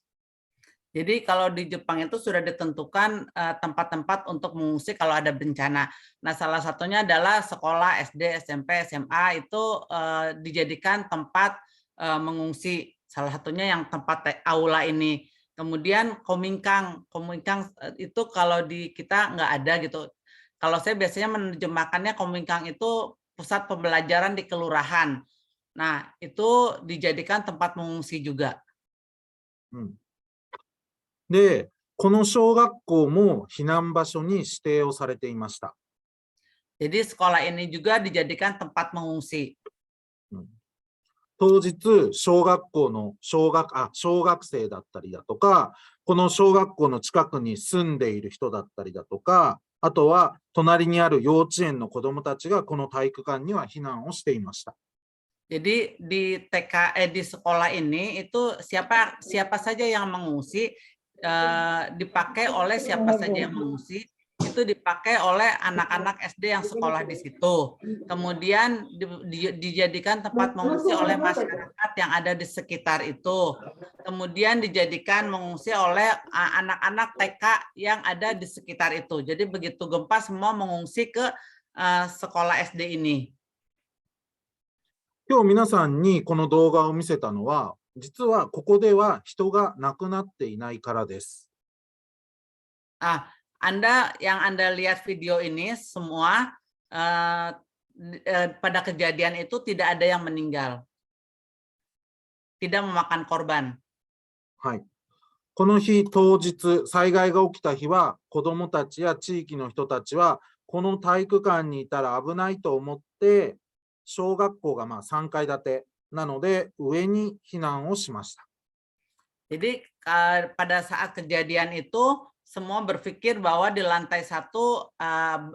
Jadi kalau di Jepang itu sudah ditentukan tempat-tempat untuk mengungsi kalau ada bencana. Nah, salah satunya adalah sekolah SD, SMP, SMA itu dijadikan tempat mengungsi. Salah satunya yang tempat aula ini. Kemudian komingkang itu kalau di kita nggak ada gitu. Kalau saya biasanya menerjemahkannya komingkang itu pusat pembelajaran di kelurahan. Nah, itu dijadikan tempat mengungsi juga. で、この小学校も避難場所に指定をされていました。 Jadi sekolah ini juga dijadikan tempat mengungsi. 当日、小学生だったりだとか、この小学校の近くに住んでいる人だったりだとか、あとは隣にある幼稚園の子どもたちがこの体育館には避難をしていました。 Jadi di sekolah ini itu siapa saja yang mengungsi dipakai oleh siapa saja yang mengungsi itu dipakai oleh anak-anak SD yang sekolah di situ. Kemudian dijadikan tempat mengungsi oleh masyarakat yang ada di sekitar itu. Kemudian dijadikan mengungsi oleh anak-anak TK yang ada di sekitar itu. Jadi begitu gempa semua mengungsi ke sekolah SD ini. 今日皆さんにこの動画を見せたのは、実はここでは人が亡くなっていないからです。 yang Anda lihat video ini semua pada kejadian itu tidak ada yang meninggal, tidak memakan korban. はい。この日当日、災害が起きた日は、子どもたちや地域の人たちは、この体育館にいたら危ないと思って、小学校が3階建てなので、上に避難をしました。 Jadi pada saat kejadian itu, semua berpikir bahwa di lantai 1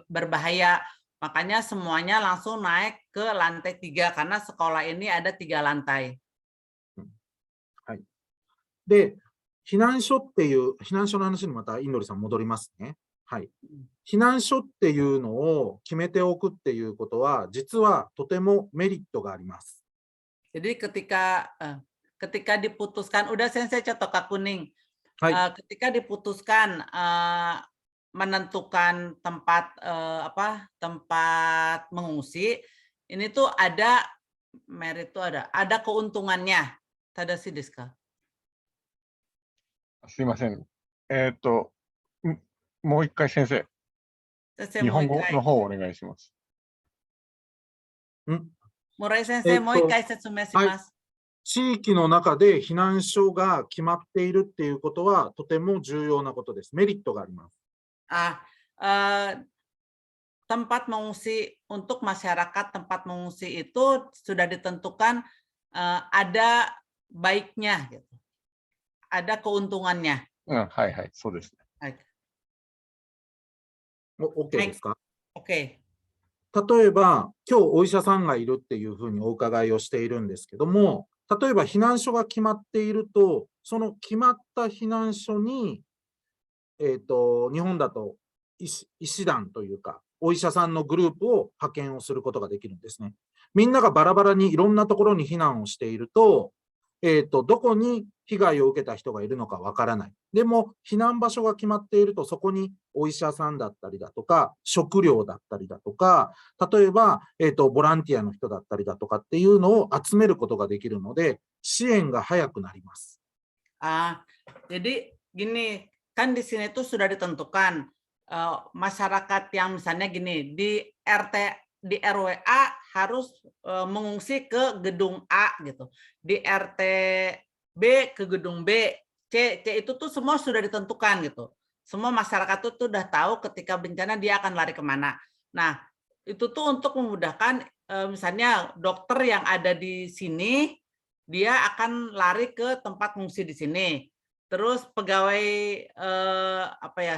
berbahaya. Makanya semuanya langsung naik ke lantai 3 karena sekolah ini ada 3 lantai. はい。で、避難所の話にまたインドリさん戻りますね。はい。避難所っていうのを決めておくっていうことは、実はとてもメリットがあります。 Jadi ketika diputuskan, udah Sensei contoh Kak Kuning. Ketika diputuskan menentukan tempat tempat mengungsi, ini tuh ada merit tuh ada keuntungannya. Tadashi desu ka? すいません。もう一回先生、 Sensei 日 もう一本語の回。方をお願いします。 Murai sensei もう一回説明します。地域の中で避難所が決まっているっていうことはとても重要なことです。メリットがあります。 Tempat mengungsi untuk masyarakat tempat mengungsi itu sudah ditentukan ada baiknya, gitu. Ada keuntungannya. はいはい、そうですね。 OK ですか？ Oke. 例えば、今日お医者さんがいるっていうふうにお伺いをしているんですけども、例えば避難所が決まっていると、その決まった避難所に、日本だと医師団というか、お医者さんのグループを派遣をすることができるんですね。みんながバラバラにいろんなところに避難をしていると、どこに被害を受けた人がいるのかわからない。でも、避難場所が決まっていると、そこにお医者さんだったりだとか、食料だったりだとか、例えば、ボランティアの人だったりだとかっていうのを集めることができるので、支援が早くなります。Jadi gini, kan di sini tuh sudah ditentukan masyarakat yang misalnya gini, di RW A harus mengungsi ke gedung A gitu. Di RT B ke gedung B, C itu tuh semua sudah ditentukan gitu. Semua masyarakat tuh udah tahu ketika bencana dia akan lari kemana. Nah, itu tuh untuk memudahkan misalnya dokter yang ada di sini, dia akan lari ke tempat mengungsi di sini. Terus pegawai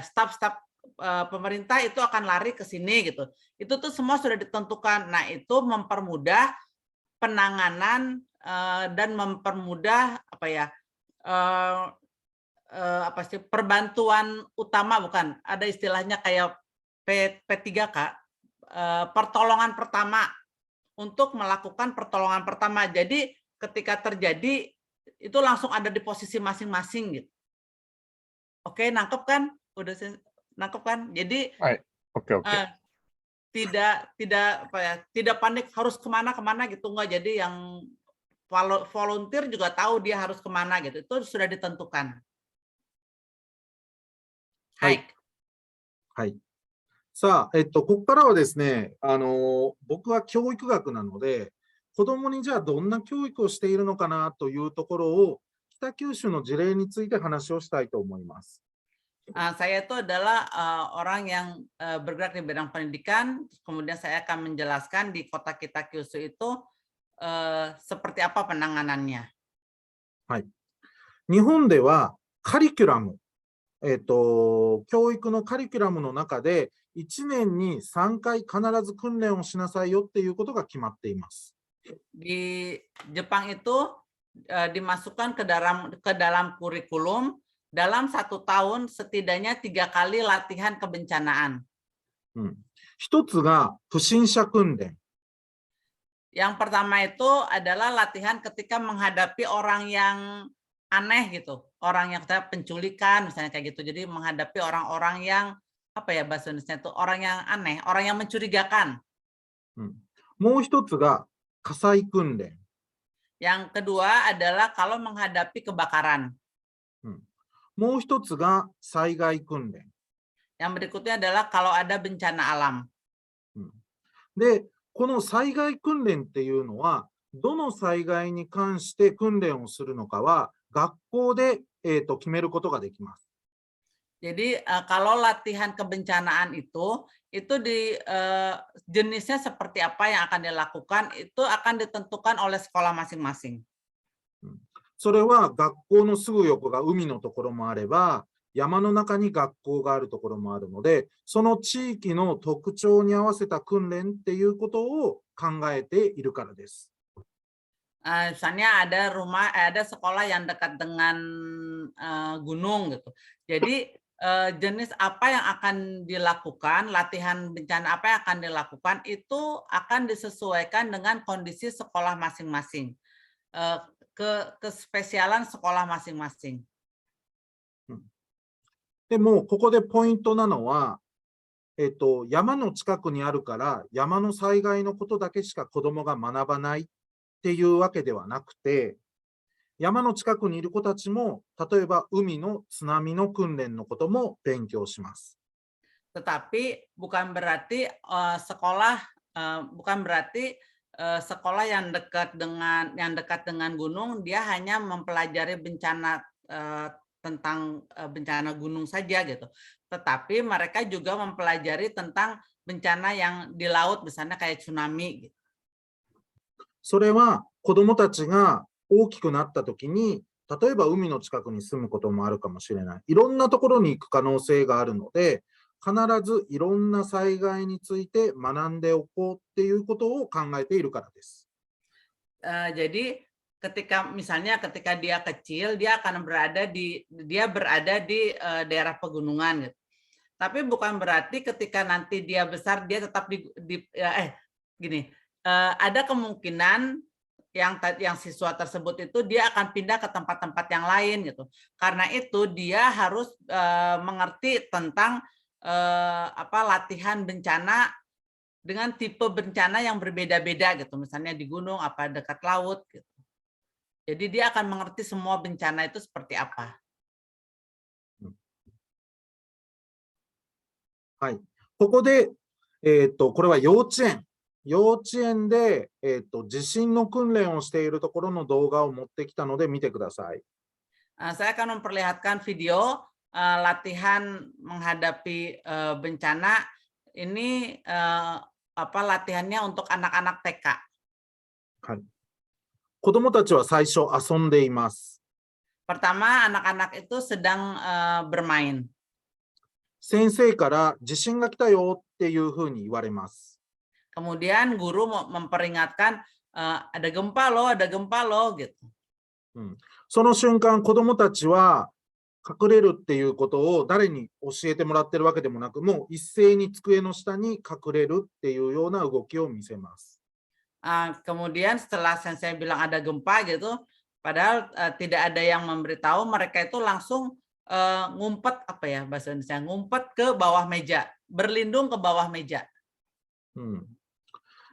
staf-staf pemerintah itu akan lari ke sini gitu. Itu tuh semua sudah ditentukan. Nah, itu mempermudah penanganan dan mempermudah perbantuan utama, bukan, ada istilahnya kayak P3K, pertolongan pertama, untuk melakukan pertolongan pertama. Jadi ketika terjadi itu langsung ada di posisi masing-masing gitu. Oke, nangkep kan? Udah nangkep kan? Jadi tidak panik harus kemana gitu, enggak. Jadi yang volunteer juga tahu dia harus kemana gitu. Itu sudah ditentukan. Hai. はい。さあ、ここからはですね、僕は教育学なので、子どもにじゃあどんな教育をしているのかなというところを、北九州の事例について話をしたいと思います。Saya itu adalah orang yang bergerak di bidang pendidikan, kemudian saya akan menjelaskan di kota kita Kyushu itu seperti apa penanganannya. はい。日本ではカリキュラム、教育のカリキュラムの中で1年に3回必ず訓練をしなさいよっていうことが決まっています。Di Jepang itu dimasukkan ke dalam kurikulum dalam 1 tahun setidaknya 3 kali latihan kebencanaan. 一つが不審者訓練。 Yang pertama itu adalah latihan ketika menghadapi orang yang aneh gitu, orang yang penculikan misalnya kayak gitu. Jadi menghadapi orang-orang yang bahasa Indonesia itu orang yang aneh, orang yang mencurigakan. もう一つが火災訓練。 Yang kedua adalah kalau menghadapi kebakaran. もう一つが災害訓練。 Yang berikutnya adalah kalau ada bencana alam. で、この災害訓練っていうのは、どの災害に関して訓練をするのかは、学校で、決めることができます。 Jadi kalau latihan kebencanaan itu di jenisnya seperti apa yang akan dilakukan itu akan ditentukan oleh sekolah masing-masing. それは学校のすぐ横が海のところもあれば、山の中に学校があるところもあるので、その地域の特徴に合わせた訓練っていうことを考えているからです。 Misalnya ada sekolah yang dekat dengan gunung gitu. Jadi jenis apa yang akan dilakukan, latihan bencana apa yang akan dilakukan itu akan disesuaikan dengan kondisi sekolah masing-masing, kespesialan sekolah masing-masing. でも、ここでポイントなのは、山の近くにあるから、山の災害のことだけしか子供が学ばないっていうわけではなくて、山の近くにいる子たちも、例えば海の津波の訓練のことも勉強します。 Tetapi bukan berarti sekolah sekolah yang dekat dengan gunung dia hanya mempelajari bencana tentang bencana gunung saja gitu. Tetapi mereka juga mempelajari tentang bencana yang di laut, misalnya kayak tsunami gitu. それは子どもたちが大きくなったときに、例えば海の近くに住むこともあるかもしれない。いろんなところに行く可能性があるので、必ずいろんな災害について学んでおこうっていうことを考えているからです。Jadi misalnya ketika dia kecil, dia berada di daerah pegunungan gitu. Tapi bukan berarti ketika nanti dia besar dia tetap ada kemungkinan yang siswa tersebut itu dia akan pindah ke tempat-tempat yang lain gitu. Karena itu dia harus mengerti tentang latihan bencana dengan tipe bencana yang berbeda-beda gitu. Misalnya di gunung, apa dekat laut gitu. Jadi dia akan mengerti semua bencana itu seperti apa. はい。ここで、これは幼稚園。幼稚園で、地震の訓練をしているところの動画を持ってきたので見てください。Saya akan memperlihatkan video latihan menghadapi bencana. Ini latihannya untuk anak-anak TK. はい。子どもたちは最初遊んでいます。 Pertama, anak-anak itu sedang bermain. 先生から地震が来たよっていうふうに言われます。 Kemudian guru memperingatkan ada gempa loh gitu. その瞬間、子どもたちは隠れるっていうことを誰に教えてもらってるわけでもなく、もう一斉に机の下に隠れるっていうような動きを見せます。 Kemudian setelah saya bilang ada gempa gitu, padahal tidak ada yang memberitahu, mereka itu langsung ngumpet bahasa Indonesia, ngumpet ke bawah meja, berlindung ke bawah meja.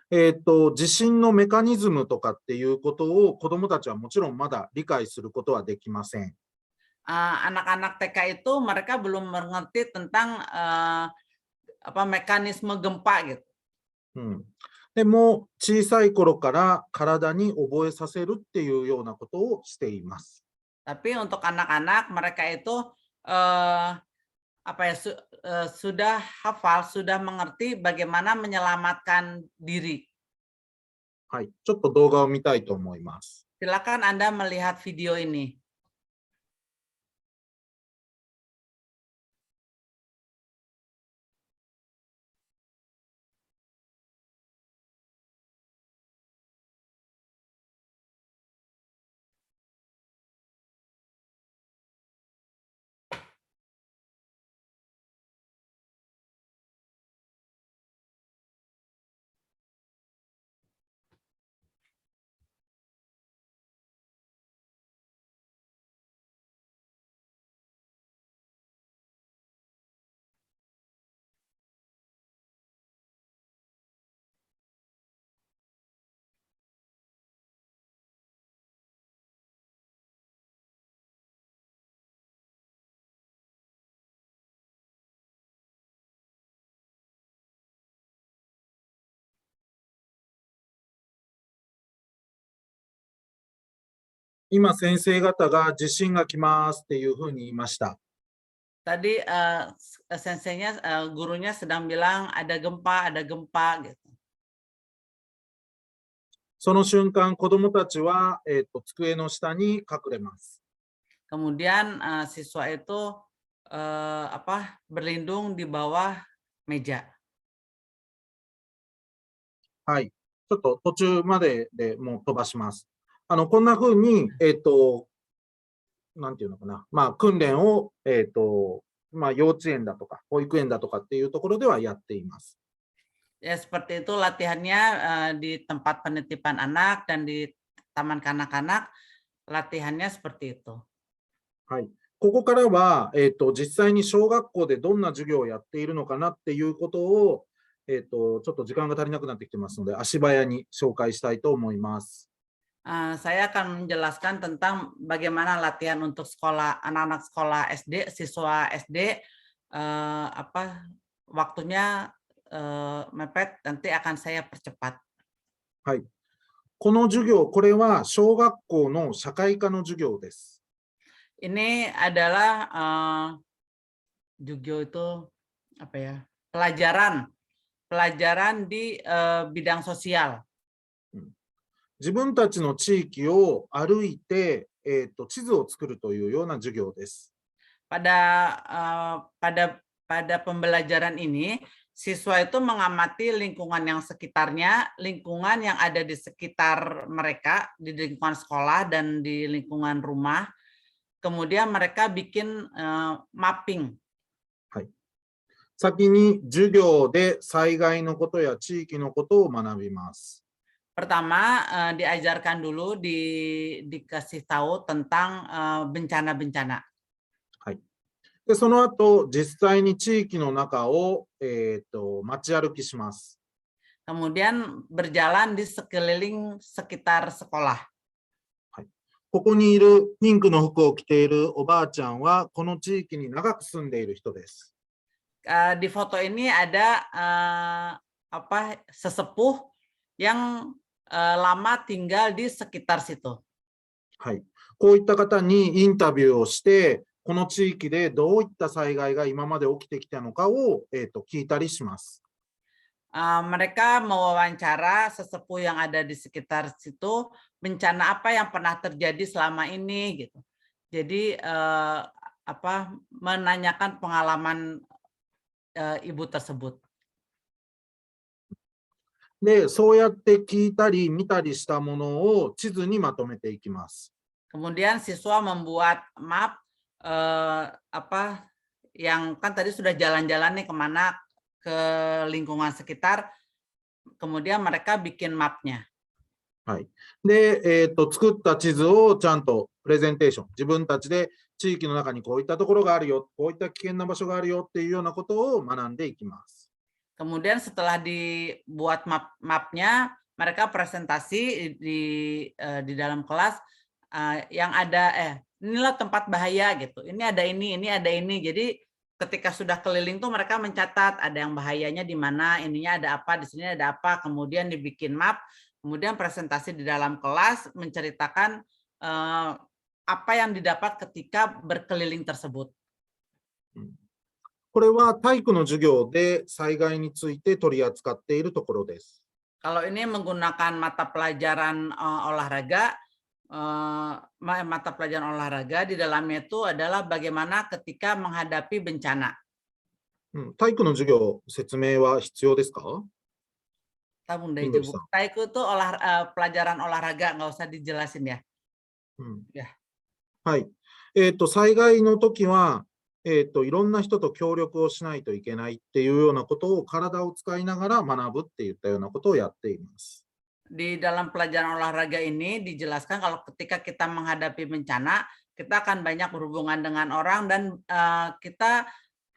地震のメカニズムとかっていうことを子どもたちはもちろんまだ理解することはできません。 Anak-anak TK itu mereka belum mengerti tentang mekanisme gempa gitu. でも小さい頃から体に覚えさせるっていうようなことをしています。 Tapi untuk anak-anak mereka itu sudah hafal, sudah mengerti bagaimana menyelamatkan diri. はい、ちょっと動画を見たいと思います。 Silakan Anda melihat video ini.今先生方が地震が来ますっていうふうに言いました。 Tadi senseinya, gurunya sedang bilang ada gempa gitu. その瞬間、子どもたちは、机の下に隠れます。 Kemudian siswa itu berlindung di bawah meja. はい、ちょっと途中まででもう飛ばします。こんなふうに、なんていうのかな、訓練を、幼稚園だとか保育園だとかっていうところではやっています。 Ya seperti itu latihannya di tempat penitipan anak dan di taman kanak-kanak, latihannya seperti itu. はい。ここからは、実際に小学校でどんな授業をやっているのかなっていうことを、ちょっと時間が足りなくなってきてますので、足早に紹介したいと思います。Saya akan menjelaskan tentang bagaimana latihan untuk sekolah anak-anak sekolah SD, siswa SD, waktunya mepet, nanti akan saya percepat. はい。この授業、これは小学校の社会科の授業です。Ini adalah Jugyo itu apa ya? Pelajaran di bidang sosial. 自分たちの地域を歩いて、地図を作るというような授業です。Pada pembelajaran ini, siswa itu mengamati lingkungan yang sekitarnya, lingkungan yang ada di sekitar mereka, di lingkungan sekolah dan di lingkungan rumah. Kemudian mereka bikin mapping. はい。先に授業で災害のことや地域のことを学びます。Pertama, diajarkan dulu, dikasih tahu tentang bencana-bencana. はい。で、その後、実際に地域の中を、街歩きします。Kemudian berjalan di sekeliling sekitar sekolah. ここにいるピンクの服を着ているおばあちゃんは、この地域に長く住んでいる人です。Di foto ini ada sesepuh yang lama tinggal di sekitar situ. はい。こういった方にインタビューをして、この地域でどういった災害が今まで起きてきたのかを、聞いたりします。Mereka mewawancara sesepuh yang ada di sekitar situ, bencana apa yang pernah terjadi selama ini gitu. Jadi menanyakan pengalaman ibu tersebut. で、そうやって聞いたり見たりしたものを地図にまとめていきます。Kemudian siswa membuat map yang kan tadi sudah jalan-jalan nih kemana, ke lingkungan sekitar, kemudian mereka bikin mapnya. はい。で、作った地図をちゃんとプレゼンテーション、自分たちで地域の中にこういったところがあるよ、こういった危険な場所があるよっていうようなことを学んでいきます。Kemudian setelah dibuat mapnya, mereka presentasi di dalam kelas yang ada inilah tempat bahaya gitu. Ini ada ini ada ini. Jadi ketika sudah keliling tuh mereka mencatat ada yang bahayanya di mana, ininya ada apa, di sini ada apa, kemudian dibikin map, kemudian presentasi di dalam kelas menceritakan apa yang didapat ketika berkeliling tersebut. これは体育の授業で災害について取り扱っているところです。Kalau ini menggunakan mata pelajaran olahraga, di dalamnya itu adalah bagaimana ketika menghadapi bencana. 体育の授業、説明は必要ですか？ Tabung dari ibu. Taiku itu pelajaran olahraga, nggak usah dijelasin ya. や。はい。災害の時は、いろんな人と協力をしないといけないっていうようなことを体を使いながら学ぶっていったようなことをやっています。Di dalam pelajaran olahraga ini dijelaskan kalau ketika kita menghadapi bencana, kita akan banyak berhubungan dengan orang dan kita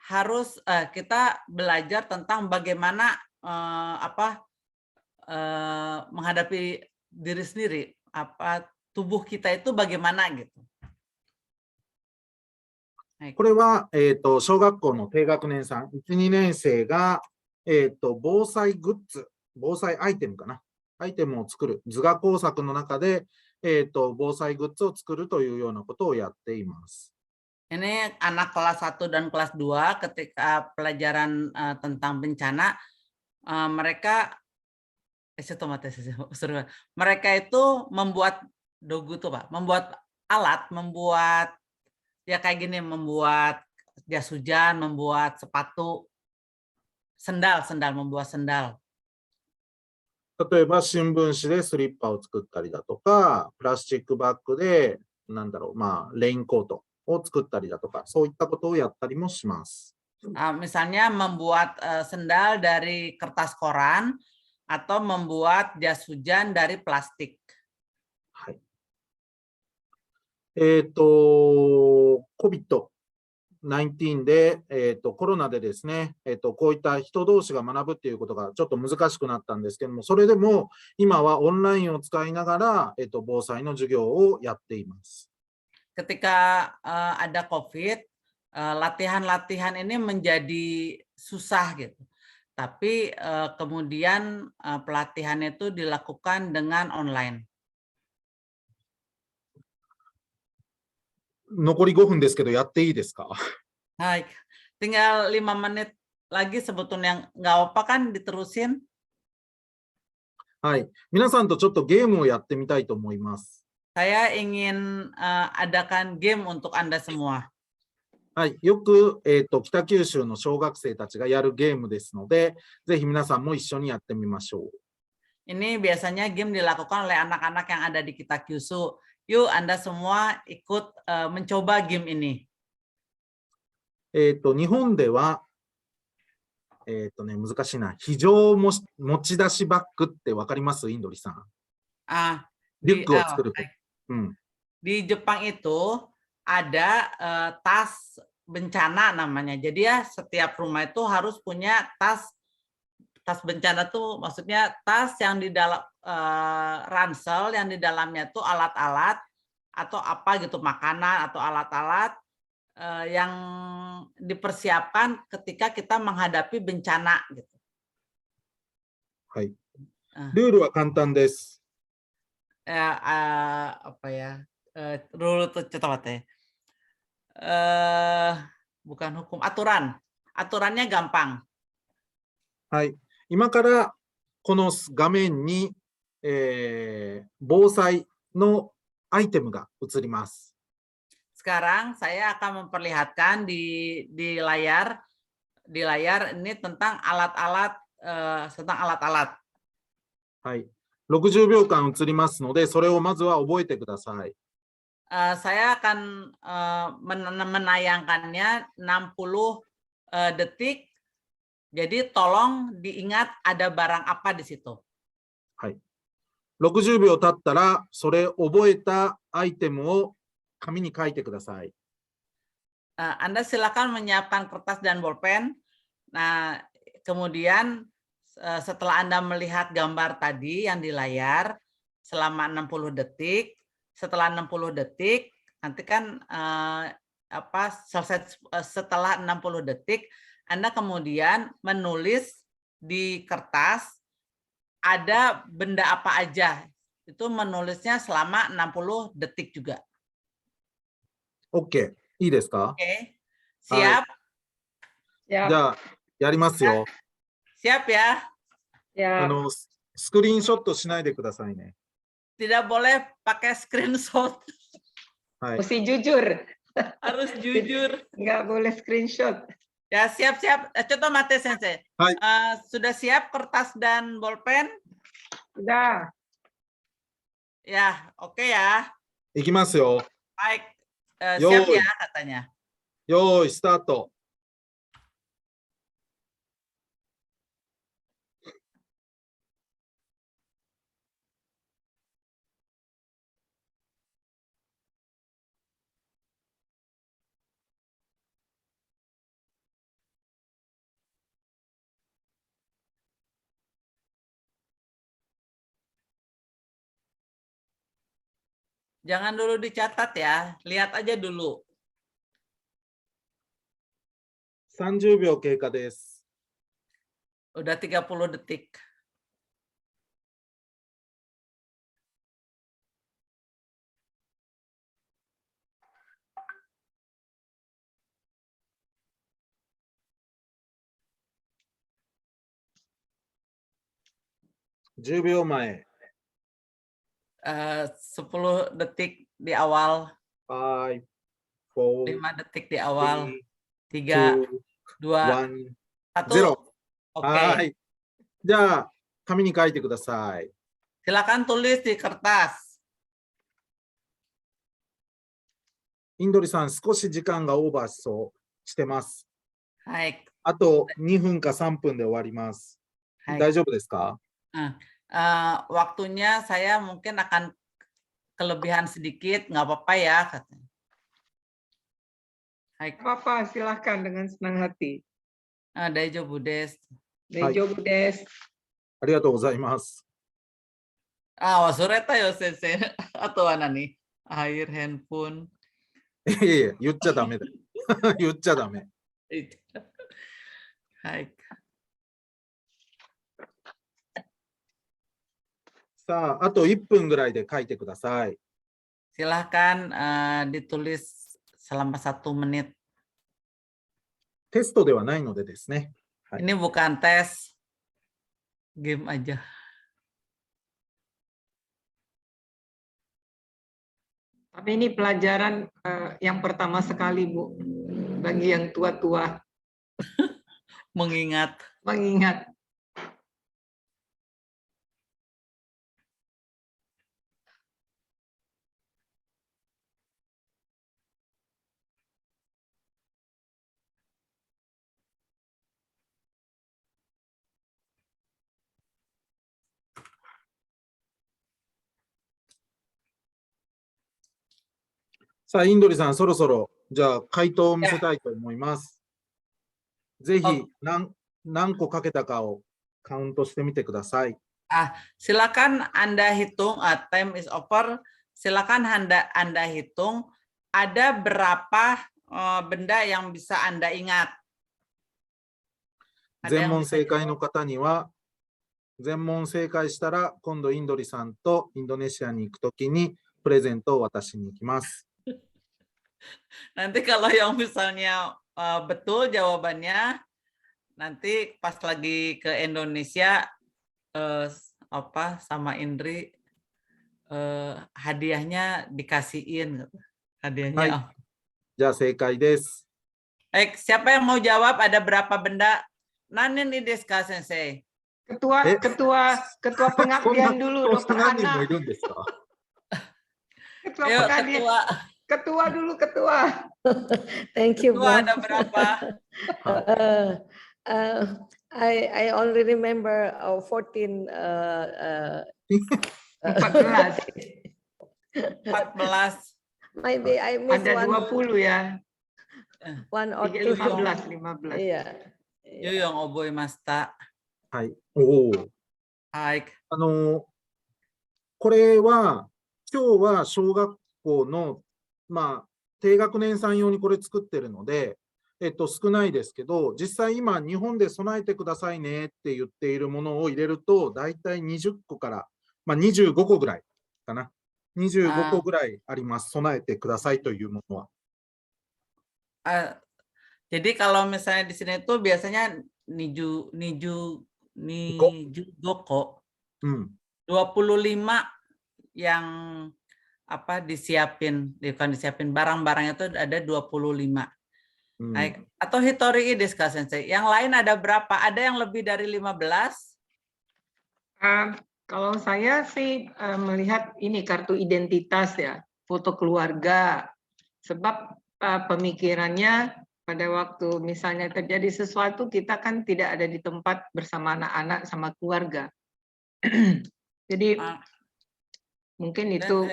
harus kita belajar tentang bagaimana menghadapi diri sendiri, tubuh kita itu bagaimana gitu. これは、小学校の低学年さん、1、2年生が、防災グッズ、防災アイテムかな。アイテムを作る、図画工作の中で、防災グッズを作るというようなことをやっています。Ini anak kelas 1 dan kelas 2 ketika pelajaran tentang bencana, mereka itu membuat dogu tuh Pak, membuat alat, membuat ya kayak gini, membuat jas hujan, membuat sepatu, sendal, membuat sendal. 例えば新聞紙でスリッパを作ったりだとか、プラスチックバッグでレインコートを作ったりだとか、そういったことをやったりもします。Misalnya membuat sendal dari kertas koran atau membuat jas hujan dari plastik. はい。COVID-19 で、コロナでですね、こういった人同士が学ぶっていうことがちょっと難しくなったんですけども、それでも今はオンラインを使いながら、防災の授業をやっています。Ketika ada COVID, latihan-latihan ini menjadi susah gitu. Tapi kemudian pelatihan itu dilakukan dengan online. 残り5分ですけど、やっていいですか？ Hai, tinggal 5 menit lagi sebetulnya nggak apa kan diterusin. はい。皆さんとちょっとゲームをやってみたいと思います。 Saya ingin adakan game untuk Anda semua. はい。よく、北九州の小学生たちがやるゲームですので、ぜひ皆さんも一緒にやってみましょう。 Ini biasanya game dilakukan oleh anak-anak yang ada di Kitakyushu. Yuk Anda semua ikut mencoba game ini. 日本では、難しいな。非常持ち出しバッグってわかります？インドリさん。リュックを作る。Di Jepang itu ada tas bencana namanya. Jadi ya setiap rumah itu harus punya tas bencana tuh maksudnya tas yang di dalam ransel yang di dalamnya tuh alat-alat atau apa gitu makanan atau alat-alat yang dipersiapkan ketika kita menghadapi bencana gitu. はい。ルールは簡単です。Apa ya? Rule itu cepat bukan hukum, aturan. Aturannya gampang. はい。今からこの画面に、防災のアイテムが映ります。 Sekarang saya akan memperlihatkan di layar ini tentang alat-alat はい。60秒間映りますので、それをまずは覚えてください。 Saya akan menayangkannya 60 detik. Jadi tolong diingat ada barang apa di situ. はい。60秒経ったら、それ覚えたアイテムを紙に書いてください。 Anda silakan menyiapkan kertas dan bolpen. Nah, kemudian setelah Anda melihat gambar tadi yang di layar selama 60 detik, setelah 60 detik, nanti kan selesai setelah 60 detik, Anda kemudian menulis di kertas ada benda apa aja. Itu menulisnya selama 60 detik juga. OK。いいですか？ Oke. Siap? じゃあ、やりますよ。 Siap ya? スクリーンショットしないでくださいね。 Tidak boleh pakai screenshot. はい。 Mesti jujur. Harus jujur. Nggak boleh screenshot. Ya, siap-siap. Contoh Mate Sensei. Hai. Sudah siap kertas dan bolpen? Sudah. Ya, oke ya. いきますよ。 Baik. Yo. Siap ya katanya. よーい、スタート。Jangan dulu dicatat ya. Lihat aja dulu. 30秒経過です。 Udah 30 detik.10秒前。 10 detik di awal. 5、4、 5 detik di awal. 3、 3, 2, 1、 1. 0。 Oke. はい。じゃあ、紙に書いてください。 Silakan tulis di kertas. インドリさん、少し時間がオーバーしてます。 Baik. あと2分か3分で終わります。 Baik. 大丈夫ですか？ Waktunya saya mungkin akan kelebihan sedikit, nggak apa-apa ya katanya. Hai, Apa, silahkan dengan senang hati. daijoubu desu. Daijoubu desu. ありがとうございます。忘れたよ、先生。あとは何？air, handphone. いやいや、言っちゃダメだよ。言っちゃダメ。はい。さあ、あと1分ぐらいで書いてください。 Silahkan ditulis selama 1 menit. テストではないのでですね。はい、 Ini bukan tes, game aja. Tapi ini pelajaran yang pertama sekali, Bu, bagi yang tua-tua. Mengingat. Mengingat.さあ、インドリさん、そろそろ、じゃあ、回答を見せたいと思います。ぜひ何個かけたかをカウントしてみてください。 Silakan Anda hitung, time is over. Silakan Anda hitung ada berapa benda yang bisa Anda ingat. 全問正解の方には、全問正解したら、今度インドリさんとインドネシアに行くときにプレゼントを渡しに行きます。 Nanti kalau yang misalnya betul jawabannya, nanti pas lagi ke Indonesia sama Indri hadiahnya dikasihin. Hadiahnya. じゃあ正解です。 Baik, siapa yang mau jawab ada berapa benda? Nani nih desu ka, Sensei? Ketua pengabdian dulu, Dokter 何人も Ana. いるんですか？ Ketua Ayo, pengabdian. Ketua dulu, ketua. Thank you, Ketua Prof. ada berapa? I only remember 14. 14. 14. Maybe I missed Ada one, 20 ya. one or two. 15. Iya. Yoyong oboi masta. はい。おお。はい。これは、今日は小学校の、低学年さん用にこれ作ってるので、少ないですけど、実際今、日本で備えてくださいねって言っているものを入れると、だいたい20個から、25個ぐらいかな。25個ぐらいあります。備えてくださいというものは。Jadi kalau misalnya di sini tuh biasanya niju goko. 25 yang bukan disiapin barang-barangnya itu ada 25. Atau hitori desu ka, Sensei? Yang lain ada berapa? Ada yang lebih dari 15? Kalau saya sih melihat ini kartu identitas ya, foto keluarga. Sebab pemikirannya pada waktu misalnya terjadi sesuatu, kita kan tidak ada di tempat bersama anak-anak sama keluarga. Jadi mungkin itu.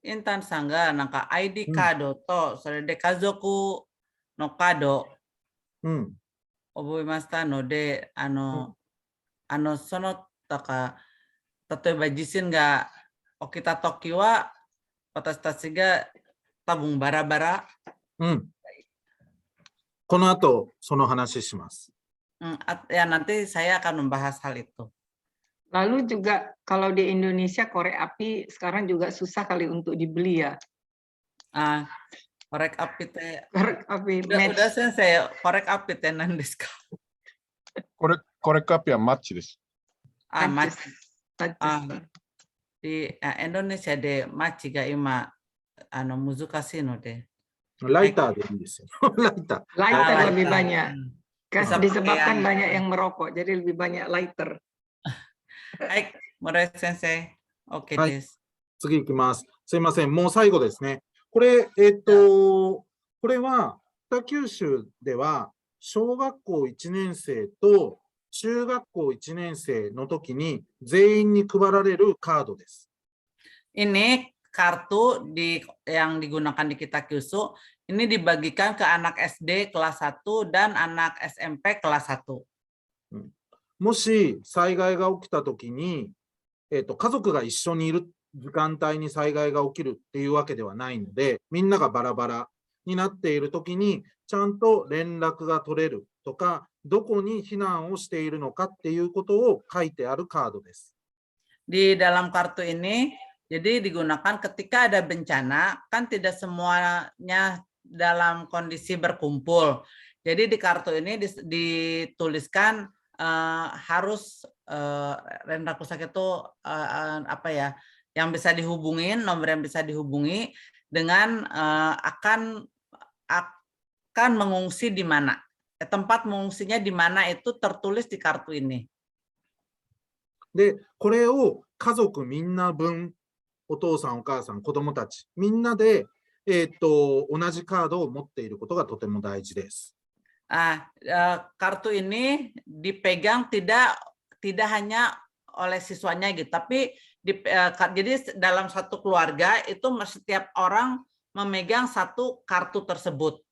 Intan sangga naka ID kado to sore de kazoku no kado. Oboimashita node sono taka tateba jisin ga okita toki wa watashi tachi ga tabun bara-bara. この後、その話します。 Ya nanti saya akan membahas hal itu. Lalu juga kalau di Indonesia korek api sekarang juga susah kali untuk dibeli ya. Korek api teh. Korek api. Udah Sensei, korek api teh nan desu ka? これカピはマッチです。 Machi. Machi. Di Indonesia de machi ga ima muzukashii no de. ライターでいいですよ。ライター。 Lighter lebih banyak. Bisa Disebabkan pakai banyak yang merokok, jadi lebih banyak lighter. Baik, Murai Sensei. Oke, はい です。次いきます。すいません、もう最後ですね。これ、これは北九州では小学校1年生と中学校1年生の時に全員に配られるカードです。Ini kartu yang digunakan di Kitakyushu ini dibagikan ke anak SD kelas 1 dan anak SMP kelas 1. もし災害が起きた時に、家族が一緒にいる時間帯に災害が起きるっていうわけではないので、みんながバラバラになっている時にちゃんと連絡が取れるとか、どこに避難をしているのかっていうことを書いてあるカードです。Di dalam kartu ini, jadi digunakan ketika ada bencana, kan tidak semuanya dalam kondisi berkumpul. Jadi di kartu ini dituliskan harus Renrakusak itu apa ya, yang bisa dihubungin, nomor yang bisa dihubungi dengan akan mengungsi di mana, tempat mengungsinya di mana itu tertulis di kartu ini. で、これを家族みんな分、お父さん、お母さん、子供たち、みんなで、同じカードを持っていることがとても大事です。Kartu ini dipegang tidak hanya oleh siswanya gitu, tapi jadi dalam satu keluarga itu setiap orang memegang satu kartu tersebut.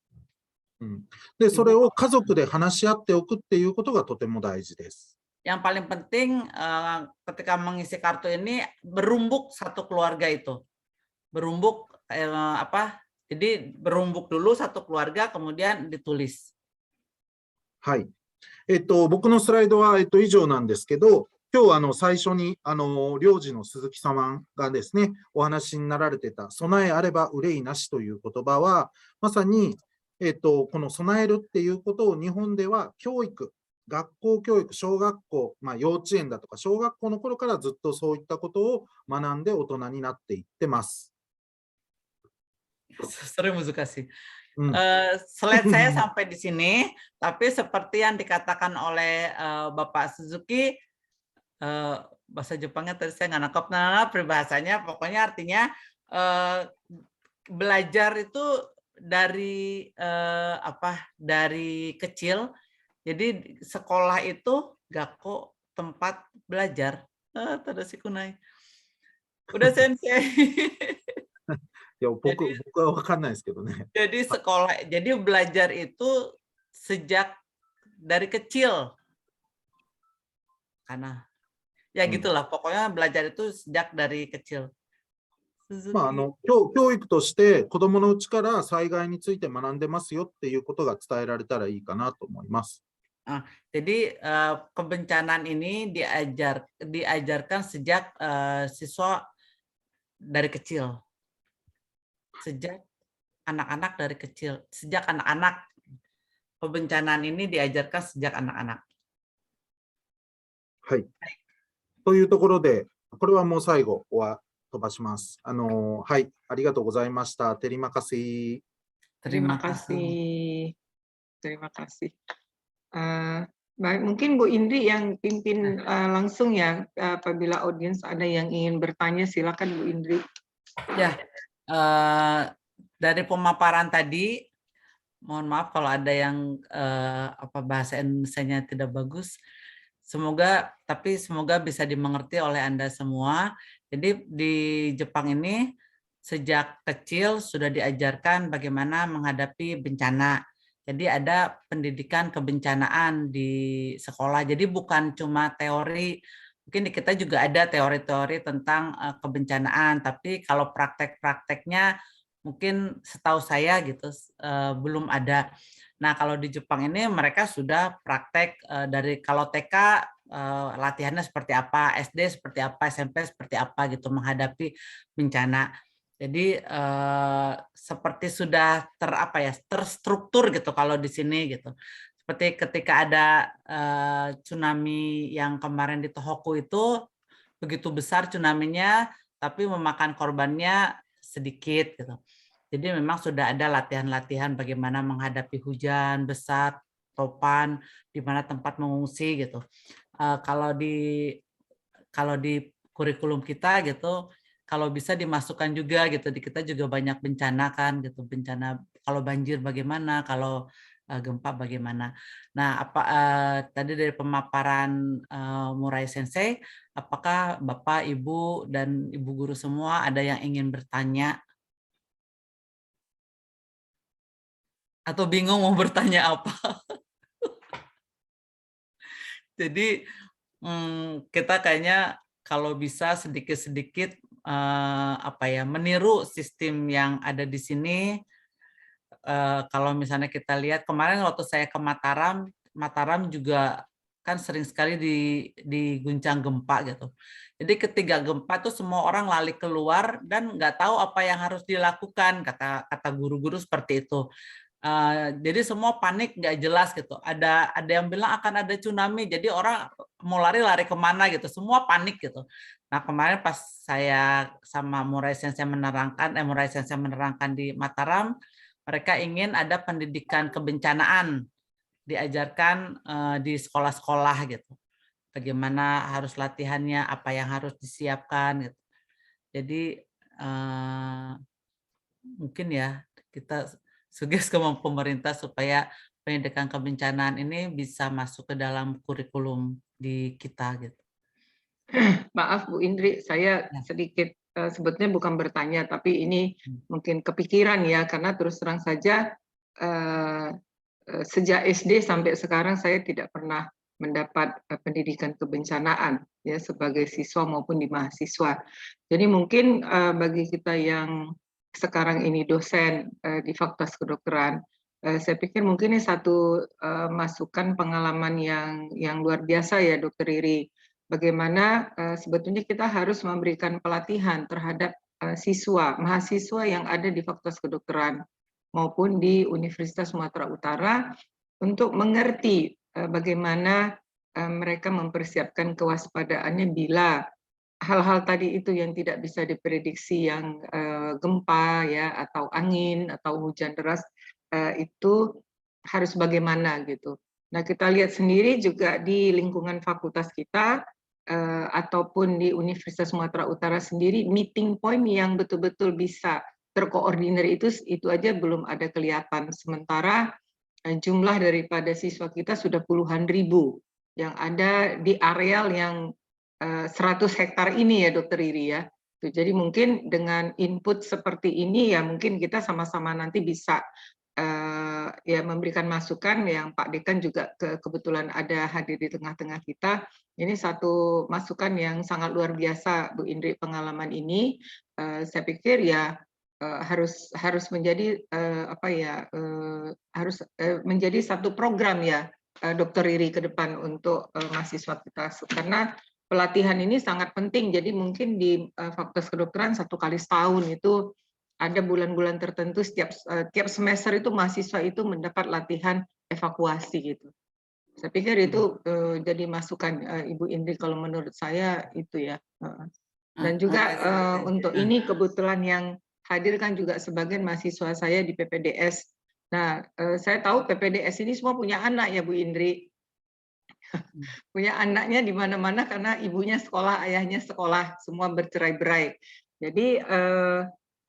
で、それを家族で話し合っておくっていうことがとても大事です。Yang paling penting ketika mengisi kartu ini berumbuk satu keluarga itu. Berumbuk jadi berumbuk dulu satu keluarga kemudian ditulis. はい。僕のスライドは以上なんですけど、今日最初に領事の鈴木様がですね、お話になられてた備えあれば憂いなしという言葉は、まさにこの備えるっていうことを日本では教育、学校教育、小学校、幼稚園だとか小学校の頃からずっとそういったことを学んで大人になっていってます。Sorry Muzukasi. Slide saya sampai di sini, tapi seperti yang dikatakan oleh Bapak Suzuki, bahasa Jepangnya tadi saya nggak nangkep peribahasanya, pokoknya artinya belajar itu dari dari kecil. Jadi sekolah itu gakko tempat belajar. Tadashi kunai. Udah sensei. Ya,僕はわかんないですけどね。Jadi sekolah, jadi belajar itu sejak dari kecil. Karena ya gitulah, pokoknya belajar itu sejak dari kecil. 教育として子どものうちから災害について学んでますよっていうことが伝えられたらいいかなと思います。Jadi kebencanaan ini diajarkan sejak siswa dari kecil, sejak anak-anak dari kecil, sejak anak-anak. Kebencanaan ini diajarkan sejak anak-anak. はい。というところで、これはもう最後は飛ばします。はい、ありがとうございました。Terima kasih. Terima kasih. Terima kasih. Baik, mungkin Bu Indri yang pimpin langsung ya, apabila audiens ada yang ingin bertanya, silakan Bu Indri. Ya, dari pemaparan tadi, mohon maaf kalau ada yang bahasa Indonesianya tidak bagus. Semoga bisa dimengerti oleh Anda semua. Jadi di Jepang ini sejak kecil sudah diajarkan bagaimana menghadapi bencana. Jadi ada pendidikan kebencanaan di sekolah. Jadi bukan cuma teori, mungkin di kita juga ada teori-teori tentang kebencanaan, tapi kalau praktek-prakteknya mungkin setahu saya gitu belum ada. Nah, kalau di Jepang ini mereka sudah praktek dari kalau TK latihannya seperti apa, SD seperti apa, SMP seperti apa gitu menghadapi bencana. Jadi seperti sudah terstruktur gitu kalau di sini gitu. Seperti ketika ada tsunami yang kemarin di Tohoku itu begitu besar tsunami-nya, tapi memakan korbannya sedikit gitu. Jadi memang sudah ada latihan-latihan bagaimana menghadapi hujan besar, topan, di mana tempat mengungsi gitu. Kalau di kurikulum kita gitu, kalau bisa dimasukkan juga gitu, di kita juga banyak bencana kan gitu, bencana kalau banjir bagaimana, kalau gempa bagaimana. Nah, tadi dari pemaparan Murai Sensei, apakah Bapak, Ibu, dan Ibu guru semua ada yang ingin bertanya? Atau bingung mau bertanya apa? Jadi kita kayaknya kalau bisa sedikit-sedikit meniru sistem yang ada di sini. Kalau misalnya kita lihat kemarin waktu saya ke Mataram juga kan sering sekali diguncang gempa gitu. Jadi ketika gempa tuh semua orang lari keluar dan nggak tahu apa yang harus dilakukan, kata guru-guru seperti itu. Jadi semua panik, nggak jelas gitu. Ada yang bilang akan ada tsunami, jadi orang mau lari kemana gitu. Semua panik gitu. Nah kemarin pas saya sama Murai Sensei menerangkan di Mataram, mereka ingin ada pendidikan kebencanaan diajarkan di sekolah-sekolah gitu. Bagaimana harus latihannya, apa yang harus disiapkan gitu. Jadi mungkin ya kita suggest ke pemerintah supaya pendidikan kebencanaan ini bisa masuk ke dalam kurikulum di kita gitu. Maaf Bu Indri, saya sedikit sebetulnya bukan bertanya, tapi ini mungkin kepikiran ya, karena terus terang saja sejak SD sampai sekarang saya tidak pernah mendapat pendidikan kebencanaan ya sebagai siswa maupun di mahasiswa. Jadi mungkin bagi kita yang sekarang ini dosen di Fakultas Kedokteran, saya pikir mungkin ini satu masukan pengalaman yang luar biasa ya Dokter Riri. Bagaimana sebetulnya kita harus memberikan pelatihan terhadap mahasiswa yang ada di Fakultas Kedokteran maupun di Universitas Sumatera Utara untuk mengerti bagaimana mereka mempersiapkan kewaspadaannya bila hal-hal tadi itu yang tidak bisa diprediksi, yang gempa ya atau angin atau hujan deras itu harus bagaimana gitu. Nah kita lihat sendiri juga di lingkungan fakultas kita ataupun di Universitas Sumatera Utara sendiri, meeting point yang betul-betul bisa terkoordinir itu aja belum ada kelihatan. Sementara jumlah daripada siswa kita sudah puluhan ribu yang ada di areal yang 100 hektar ini ya Dokter Riri ya. Jadi mungkin dengan input seperti ini ya mungkin kita sama-sama nanti bisa ya memberikan masukan, yang Pak Dekan juga kebetulan ada hadir di tengah-tengah kita. Ini satu masukan yang sangat luar biasa Bu Indri, pengalaman ini saya pikir ya harus menjadi harus menjadi satu program ya Dokter Riri ke depan untuk mahasiswa kita, karena pelatihan ini sangat penting. Jadi mungkin di Fakultas Kedokteran 1 kali setahun itu ada bulan-bulan tertentu tiap semester itu mahasiswa itu mendapat latihan evakuasi gitu. Saya pikir itu jadi masukan Ibu Indri, kalau menurut saya itu ya. Dan juga untuk ini kebetulan yang hadir kan juga sebagian mahasiswa saya di PPDS. Nah, saya tahu PPDS ini semua punya anak ya Bu Indri. Punya anaknya di mana-mana karena ibunya sekolah, ayahnya sekolah, semua bercerai-berai. Jadi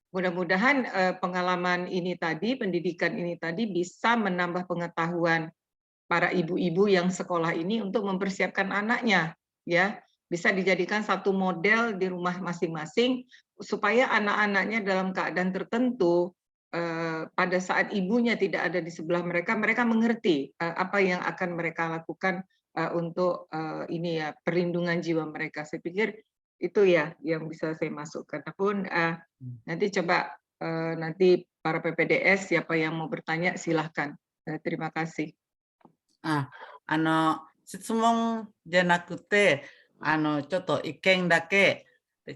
mudah-mudahan pengalaman ini tadi, pendidikan ini tadi bisa menambah pengetahuan para ibu-ibu yang sekolah ini untuk mempersiapkan anaknya, ya bisa dijadikan satu model di rumah masing-masing supaya anak-anaknya dalam keadaan tertentu pada saat ibunya tidak ada di sebelah mereka, mereka mengerti apa yang akan mereka lakukan untuk ini ya perlindungan jiwa mereka. Saya pikir itu ya yang bisa saya masukkan. Adapun nanti coba nanti para PPDS siapa yang mau bertanya silahkan. Terima kasih. 質問じゃなくて、ちょっと意見だけ、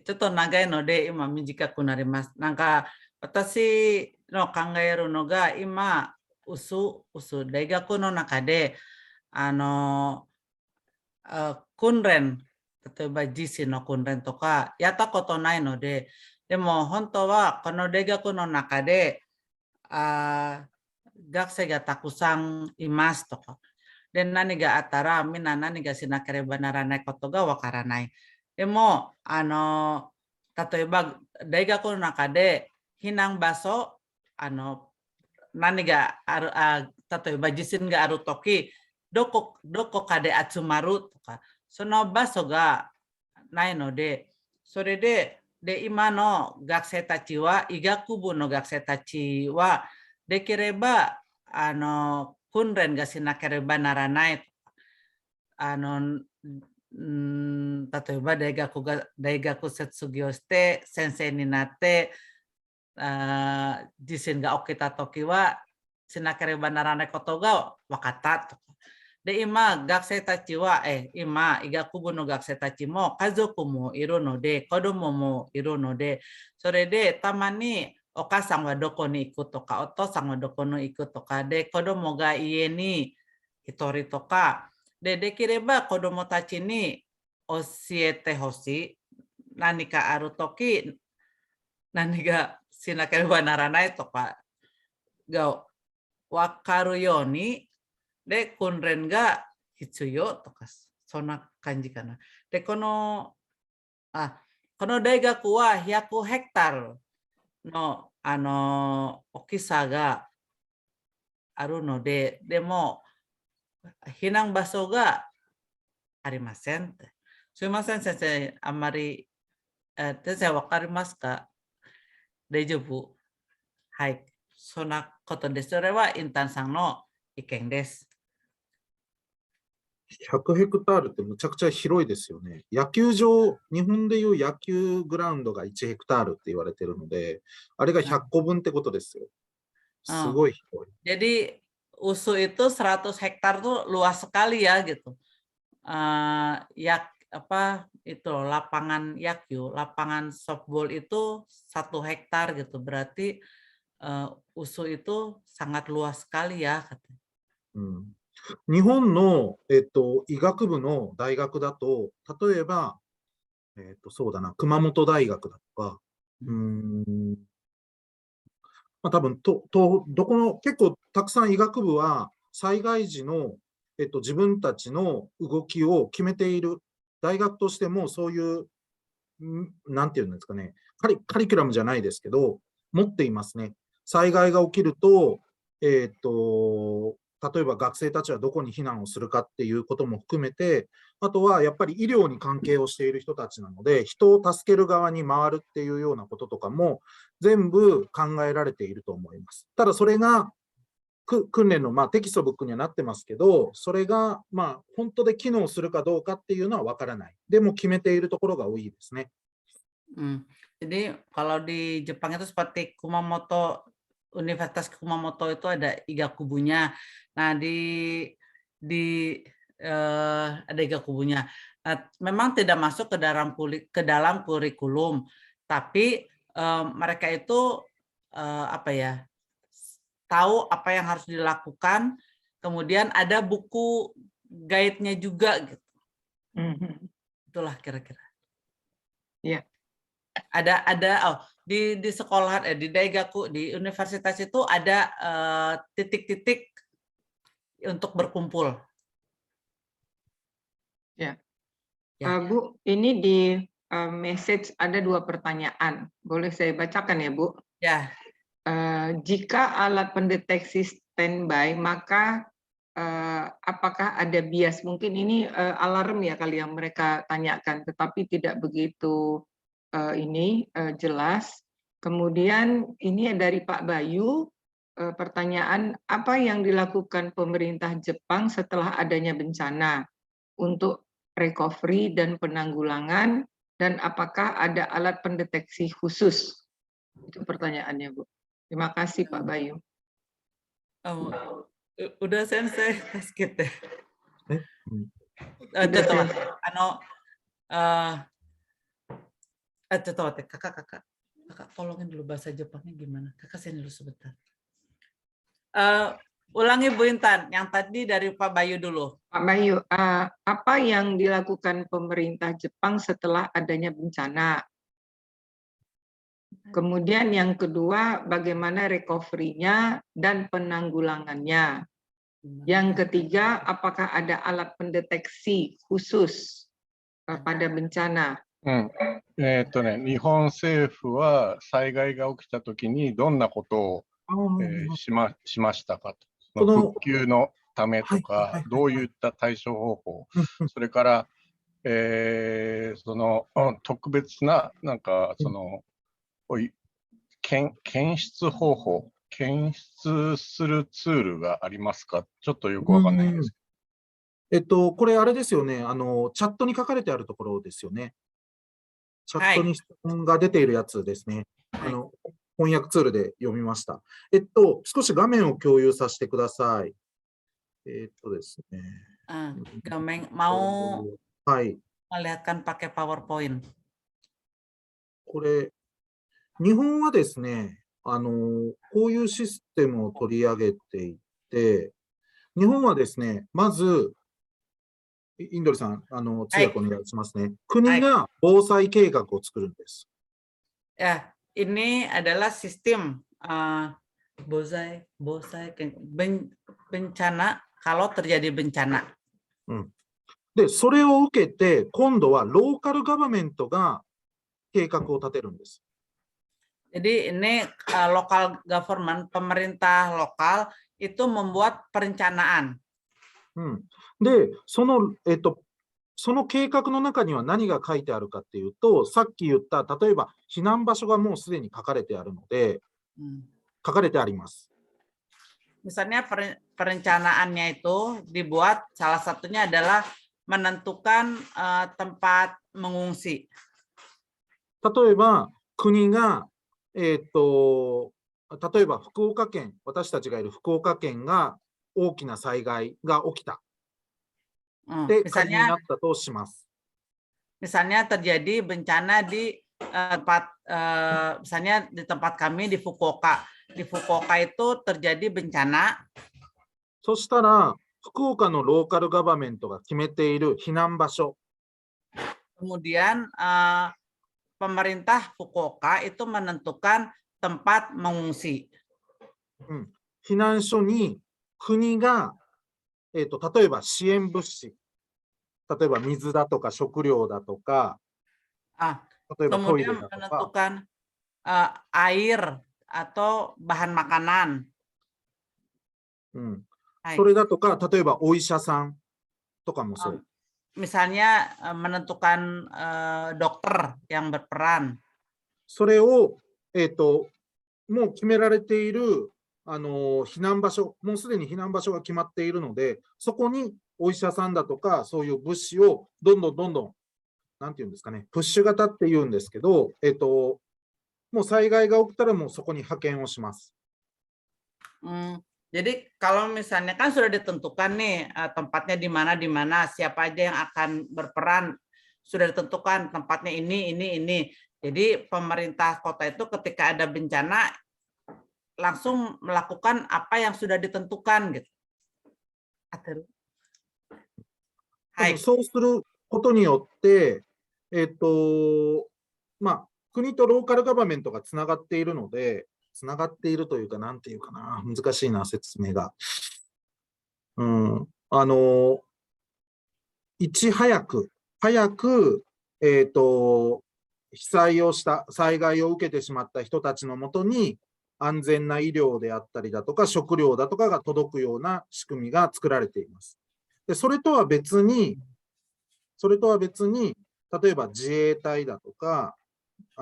ちょっと長いので今短くなります。なんか私の考えるのが今大学の中で訓練、例えば実施の訓練とかやったことないので、でも本当はこの大学の中で学生がたくさんいますとか、で何があったらみんな何がしなければならないことがわからない。でも例えば大学の中で避難場所何がある例えば地震があるとき、どこかで集まるとか、その場所がないので、それで、今の学生たちは、医学部の学生たちは、できれば、訓練がしなければならない。例えば大学卒業して先生になって、地震が起きたときは、しなければならないことが分かったとか。で、今、学生たちは、今、医学部の学生たちも家族もいるので、子供もいるので、それでたまにお母さんはどこに行くとか、お父さんはどこに行くとか、で、子供が家に一人とか、できれば子供たちに教えてほしい。何かあるとき、何がしなければならないとかが分かるように、で、訓練が必要とか、そんな感じかな。で、この大学は100ヘクタールの、大きさがあるので、でも、避難場所がありません。すいません、先生、あんまり、先生わかりますか？大丈夫？はい。そんなことです。それはインターンさんの意見です。100ヘクタールってむちゃくちゃ広いですよね。野球場、日本でいう野球グラウンドが1ヘクタールって言われてるので、あれが100個分ってことですよ。すごい広い。Jadi USU itu 100 hektar tuh luas sekali ya gitu. Lapangan yakyu, lapangan softball itu 1 hektar gitu. Berarti USU itu sangat luas sekali ya. 日本の、医学部の大学だと、例えば、そうだな、熊本大学だとか、多分どこの、結構たくさん医学部は災害時の、自分たちの動きを決めている。大学としてもそういう、なんていうんですかね、カリキュラムじゃないですけど、持っていますね。災害が起きると、例えば学生たちはどこに避難をするかっていうことも含めて、あとはやっぱり医療に関係をしている人たちなので、人を助ける側に回るっていうようなこととかも全部考えられていると思います。ただそれが訓練のテキストブックにはなってますけど、それが本当で機能するかどうかっていうのはわからない。でも決めているところが多いですね。Jadi kalau di Jepang itu seperti Kumamoto, Universitas Kumamoto itu ada igakubunya. Nah, ada igakubunya. Memang tidak masuk ke dalam kurikulum, tapi mereka itu tahu apa yang harus dilakukan. Kemudian ada buku guide-nya juga gitu. Itulah kira-kira. Ya. Ada di sekolah di daigaku di universitas itu ada titik-titik untuk berkumpul. Ya. Bu, ini di message ada 2 pertanyaan. Boleh saya bacakan ya, Bu? Ya. Jika alat pendeteksi standby, maka apakah ada bias? Mungkin ini alarm ya kali yang mereka tanyakan, tetapi tidak begitu jelas. Kemudian ini dari Pak Bayu, pertanyaan apa yang dilakukan pemerintah Jepang setelah adanya bencana untuk recovery dan penanggulangan, dan apakah ada alat pendeteksi khusus? Itu pertanyaannya, Bu. Terima kasih Pak Bayu. Udah sensei basket deh. Kakak tolongin dulu bahasa Jepangnya gimana? Kakak sini dulu sebentar. Ulangi Bu Intan, yang tadi dari Pak Bayu dulu. Pak Bayu, apa yang dilakukan pemerintah Jepang setelah adanya bencana? Kemudian yang kedua, bagaimana recovery-nya dan penanggulangannya? Yang ketiga, apakah ada alat pendeteksi khusus pada bencana? 日本政府は災害が起きたときにどんなことをしましたかと。この復旧のためとはいはいはい、かどういった対処方法、うんそれから、その特別な、なんか、検出方法、検出するツールがありますか？ちょっとよくわかんないんですけこれあれですよね、チャットに書かれてあるところですよね。チャットに質問が出ているやつですね。はい翻訳ツールで読みました。少し画面を共有させてください。ですね。 Gameng mau はい。 melihatkan pakai PowerPoint. これ、日本はですね、こういうシステムを取り上げていて、日本はですね、まず、インドリさん、通訳お願いしますね。国が防災計画を作るんです。Ya, ini adalah sistem bencana kalau terjadi bencana. で、それを受けて、今度はローカルガバメントが計画を立てるんです。 Jadi ini local government, pemerintah lokal itu membuat perencanaan. で、その計画の中には何が書いてあるかっていうと、さっき言った、例えば避難場所がもうすでに書かれてあるので、書かれてあります。 Misalnya perencanaannya itu dibuat, salah satunya adalah menentukan tempat mengungsi. 例えば、国が、例えば福岡県、私たちがいる福岡県が大きな災害が起きた。で、仮になったとします。 Misalnya terjadi bencana di misalnya di tempat kami di Fukuoka. Di Fukuoka itu terjadi bencana. そしたら、福岡のローカルガバメントが決めている避難場所。 Kemudian pemerintah Fukuoka itu menentukan tempat mengungsi. 避難所に国が、例えば支援物資、例えば水だとか食料だとか、例えばトイレ Kemudian だとか、 menentukan air atau bahan makanan. それだとか、例えばお医者さんとかもそう。 Misalnya menentukan dokter yang berperan. それを、もう決められている避難場所、もうすでに避難場所が決まっているので、そこにお医者さんだとか、そういう物資をどんどん、なんていうんですかね、プッシュ型っていうんですけど、もう災害が起きたらもうそこに派遣をします。 Jadi kalau misalnya kan sudah ditentukan nih tempatnya di mana, siapa aja yang akan berperan, sudah ditentukan tempatnya ini. Jadi pemerintah kota itu ketika ada bencana langsung melakukan apa yang sudah ditentukan gitu. そうすることによって、国とローカルガバメントがつながっているので、つながっているというか、なんていうかな、難しいな、説明が。いち早く、被災をした、災害を受けてしまった人たちのもとに、安全な医療であったりだとか、食料だとかが届くような仕組みが作られています。で、それとは別に、例えば自衛隊だとか、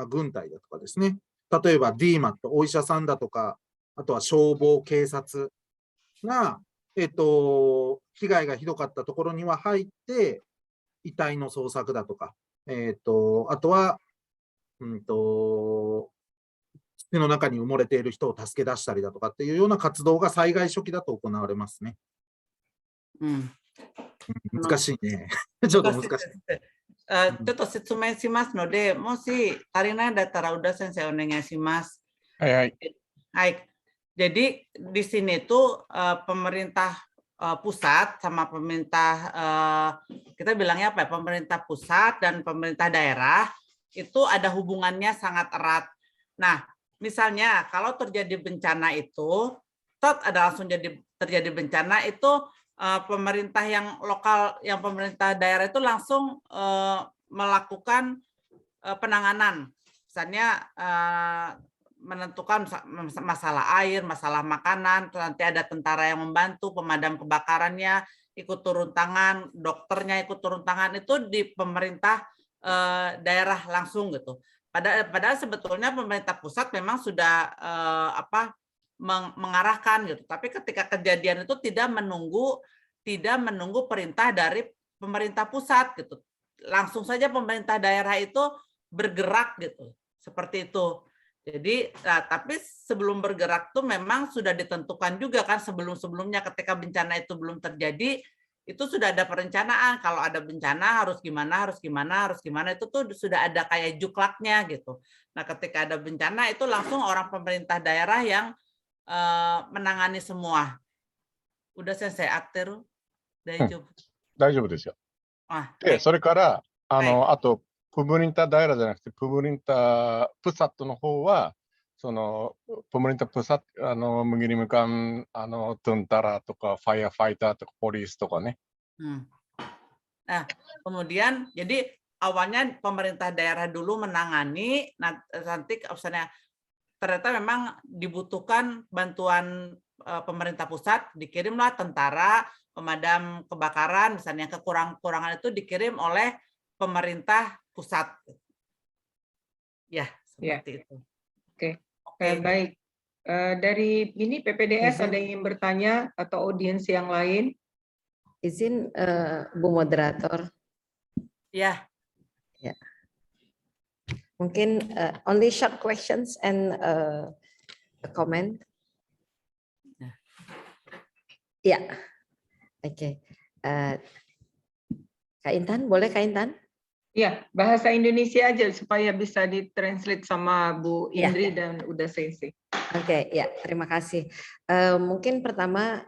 軍隊だとかですね、例えば DMAT、お医者さんだとか、あとは消防、警察が、被害がひどかったところには入って、遺体の捜索だとか、あとは、土の中に埋もれている人を助け出したりだとかっていうような活動が災害初期だと行われますね。難しいね。ちょっと難しい。ちょっと説明しますので、もし足りないんだったら、宇田先生お願いします。はい。Jadi di sini tuh pemerintah pusat sama pemerintah kita bilangnya apa ya, pemerintah pusat dan pemerintah daerah itu ada hubungannya sangat erat. Nah, misalnya kalau terjadi bencana itu, ada langsung terjadi bencana itu pemerintah yang lokal, yang pemerintah daerah itu langsung melakukan penanganan. Misalnya menentukan masalah air, masalah makanan, nanti ada tentara yang membantu, pemadam kebakarannya ikut turun tangan, dokternya ikut turun tangan, itu di pemerintah daerah langsung gitu. Padahal sebetulnya pemerintah pusat memang sudah mengarahkan gitu. Tapi ketika kejadian itu tidak menunggu perintah dari pemerintah pusat gitu. Langsung saja pemerintah daerah itu bergerak gitu. Seperti itu. Jadi, tapi sebelum bergerak tuh memang sudah ditentukan juga kan sebelum-sebelumnya ketika bencana itu belum terjadi, itu sudah ada perencanaan. Kalau ada bencana harus gimana itu tuh sudah ada kayak juklaknya gitu. Nah, ketika ada bencana itu langsung orang pemerintah daerah yang menangani semua. Udah selesai akteる大丈夫？大丈夫ですよ。あ、で、それから、はいあと、プムリンタダイラじゃなくて、プムリンタプサットの方は、その、プムリンタプサット、mengirimkan, tentaraとか、ファイアファイターとか、ポリスとかね。Nah, kemudian jadi awalnya pemerintah daerah dulu menangani, nanti misalnya ternyata memang dibutuhkan bantuan pemerintah pusat, dikirimlah tentara, pemadam kebakaran, misalnya kekurangan itu dikirim oleh pemerintah pusat. Ya, seperti itu. Oke. Baik. Dari ini PPDS ada yang ingin bertanya atau audiens yang lain? Izin Bu Moderator. Ya. Ya. Mungkin only short questions and a comment. Ya. Oke. Kak Intan, boleh Kak Intan? Ya, bahasa Indonesia aja supaya bisa ditranslate sama Bu Indri dan Uda Sensei. Oke, ya, terima kasih. Mungkin pertama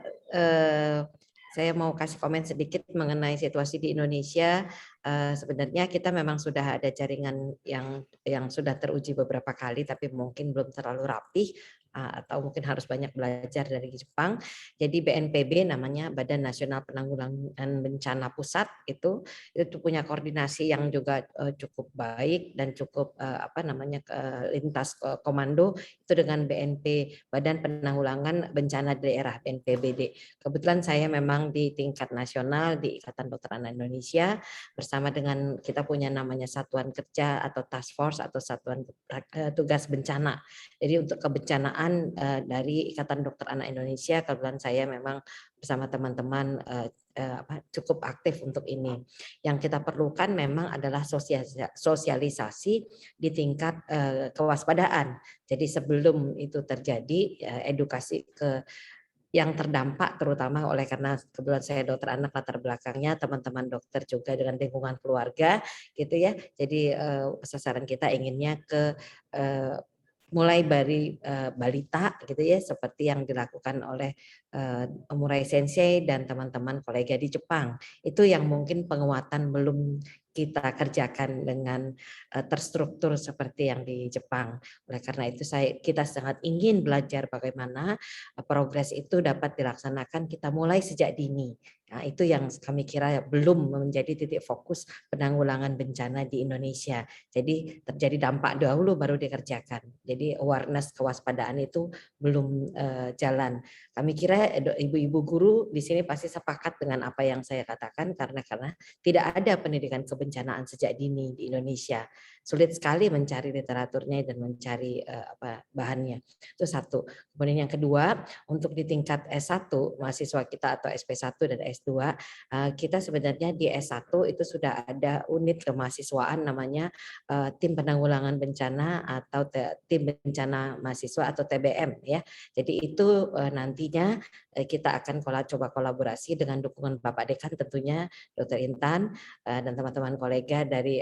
saya mau kasih komen sedikit mengenai situasi di Indonesia. Sebenarnya kita memang sudah ada jaringan yang sudah teruji beberapa kali, tapi mungkin belum terlalu rapih atau mungkin harus banyak belajar dari Jepang. Jadi BNPB namanya Badan Nasional Penanggulangan Bencana Pusat itu punya koordinasi yang juga cukup baik dan cukup lintas komando itu dengan BNP Badan Penanggulangan Bencana Daerah BNPBD. Kebetulan saya memang di tingkat nasional di Ikatan Dokter Anak Indonesia bersama dengan kita punya namanya Satuan Kerja atau Task Force atau Satuan Tugas Bencana. Jadi untuk kebencanaan dari Ikatan Dokter Anak Indonesia, kebetulan saya memang bersama teman-teman cukup aktif untuk ini. Yang kita perlukan memang adalah sosialisasi di tingkat kewaspadaan. Jadi sebelum itu terjadi, edukasi ke yang terdampak terutama oleh karena kebetulan saya dokter anak latar belakangnya teman-teman dokter juga dengan lingkungan keluarga gitu ya. Jadi sasaran kita inginnya ke mulai dari balita gitu ya, seperti yang dilakukan oleh Murai Sensei dan teman-teman kolega di Jepang. Itu yang mungkin penguatan belum kita kerjakan dengan terstruktur seperti yang di Jepang. Oleh karena itu kita sangat ingin belajar bagaimana progres itu dapat dilaksanakan kita mulai sejak dini. Nah, itu yang kami kira belum menjadi titik fokus penanggulangan bencana di Indonesia. Jadi terjadi dampak dahulu baru dikerjakan. Jadi awareness kewaspadaan itu belum jalan. Kami kira ibu-ibu guru di sini pasti sepakat dengan apa yang saya katakan karena tidak ada pendidikan kebencanaan sejak dini di Indonesia. Sulit sekali mencari literaturnya dan mencari bahannya. Itu satu. Kemudian yang kedua, untuk di tingkat S1 mahasiswa kita atau SP1 dan S2, kita sebenarnya di S1 itu sudah ada unit kemahasiswaan namanya tim penanggulangan bencana atau tim bencana mahasiswa atau TBM ya. Jadi itu nantinya kita akan coba kolaborasi dengan dukungan Bapak Dekan tentunya Dr. Intan dan teman-teman kolega dari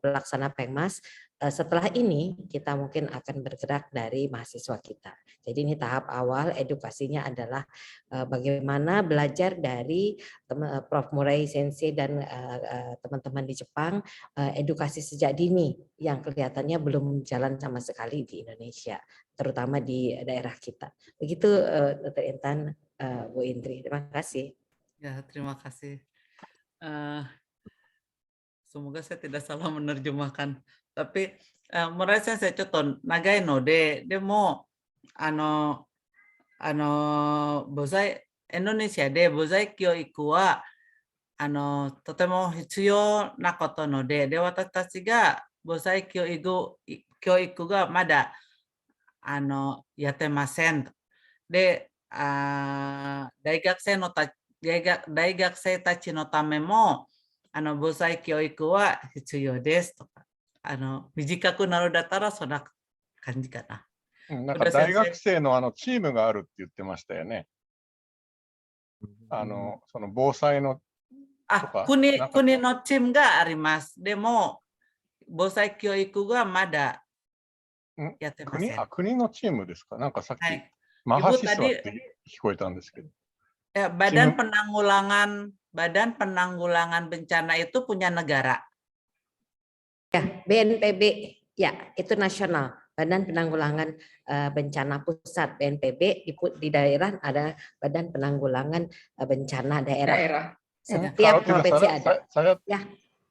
pelaksana Pengmas. Setelah ini kita mungkin akan bergerak dari mahasiswa kita. Jadi ini tahap awal edukasinya adalah bagaimana belajar dari Prof. Murai Sensei dan teman-teman di Jepang, edukasi sejak dini yang kelihatannya belum jalan sama sekali di Indonesia, terutama di daerah kita. Begitu Dr. Intan, Bu Indri. Terima kasih. Ya, terima kasih. semoga saya tidak salah menerjemahkan. Tapi merasa saya contoh nagai no de mo bozai Indonesia de bozai kyoiku wa totemo hitsuyo na koto no de watashi tachi ga bozai kyoiku ga mada yatemasen de daigakusei tachi no tame mo bozai kyoiku wa hitsuyo desu to ka mijikaku naru dattara sonna kanji ka na. なんか大学生のチームがあるって言ってましたよね。その防災のとか。国のチームがあります。でも、防災教育がまだやってません。国のチームですか？なんかさっき、マハシスワって聞こえたんですけど。Badan penanggulangan bencana itu punya negara. Ya, BNPB, ya itu nasional. Badan Penanggulangan Bencana Pusat BNPB di daerah ada Badan Penanggulangan Bencana Daerah. Setiap provinsi ada.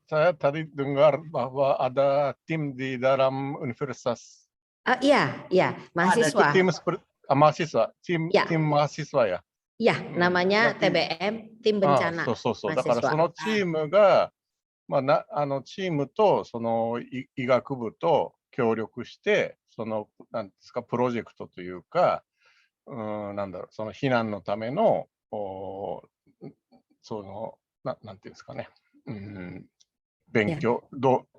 Saya tadi dengar bahwa ada tim di dalam universitas. Iya, mahasiswa. Tim mahasiswa ya. Iya, namanya TBM, tim bencana. だからそのチームが、チームとその医学部と協力して、なんですか、プロジェクトというか、なんだろう、その避難のための、なんていうんですかね、勉強、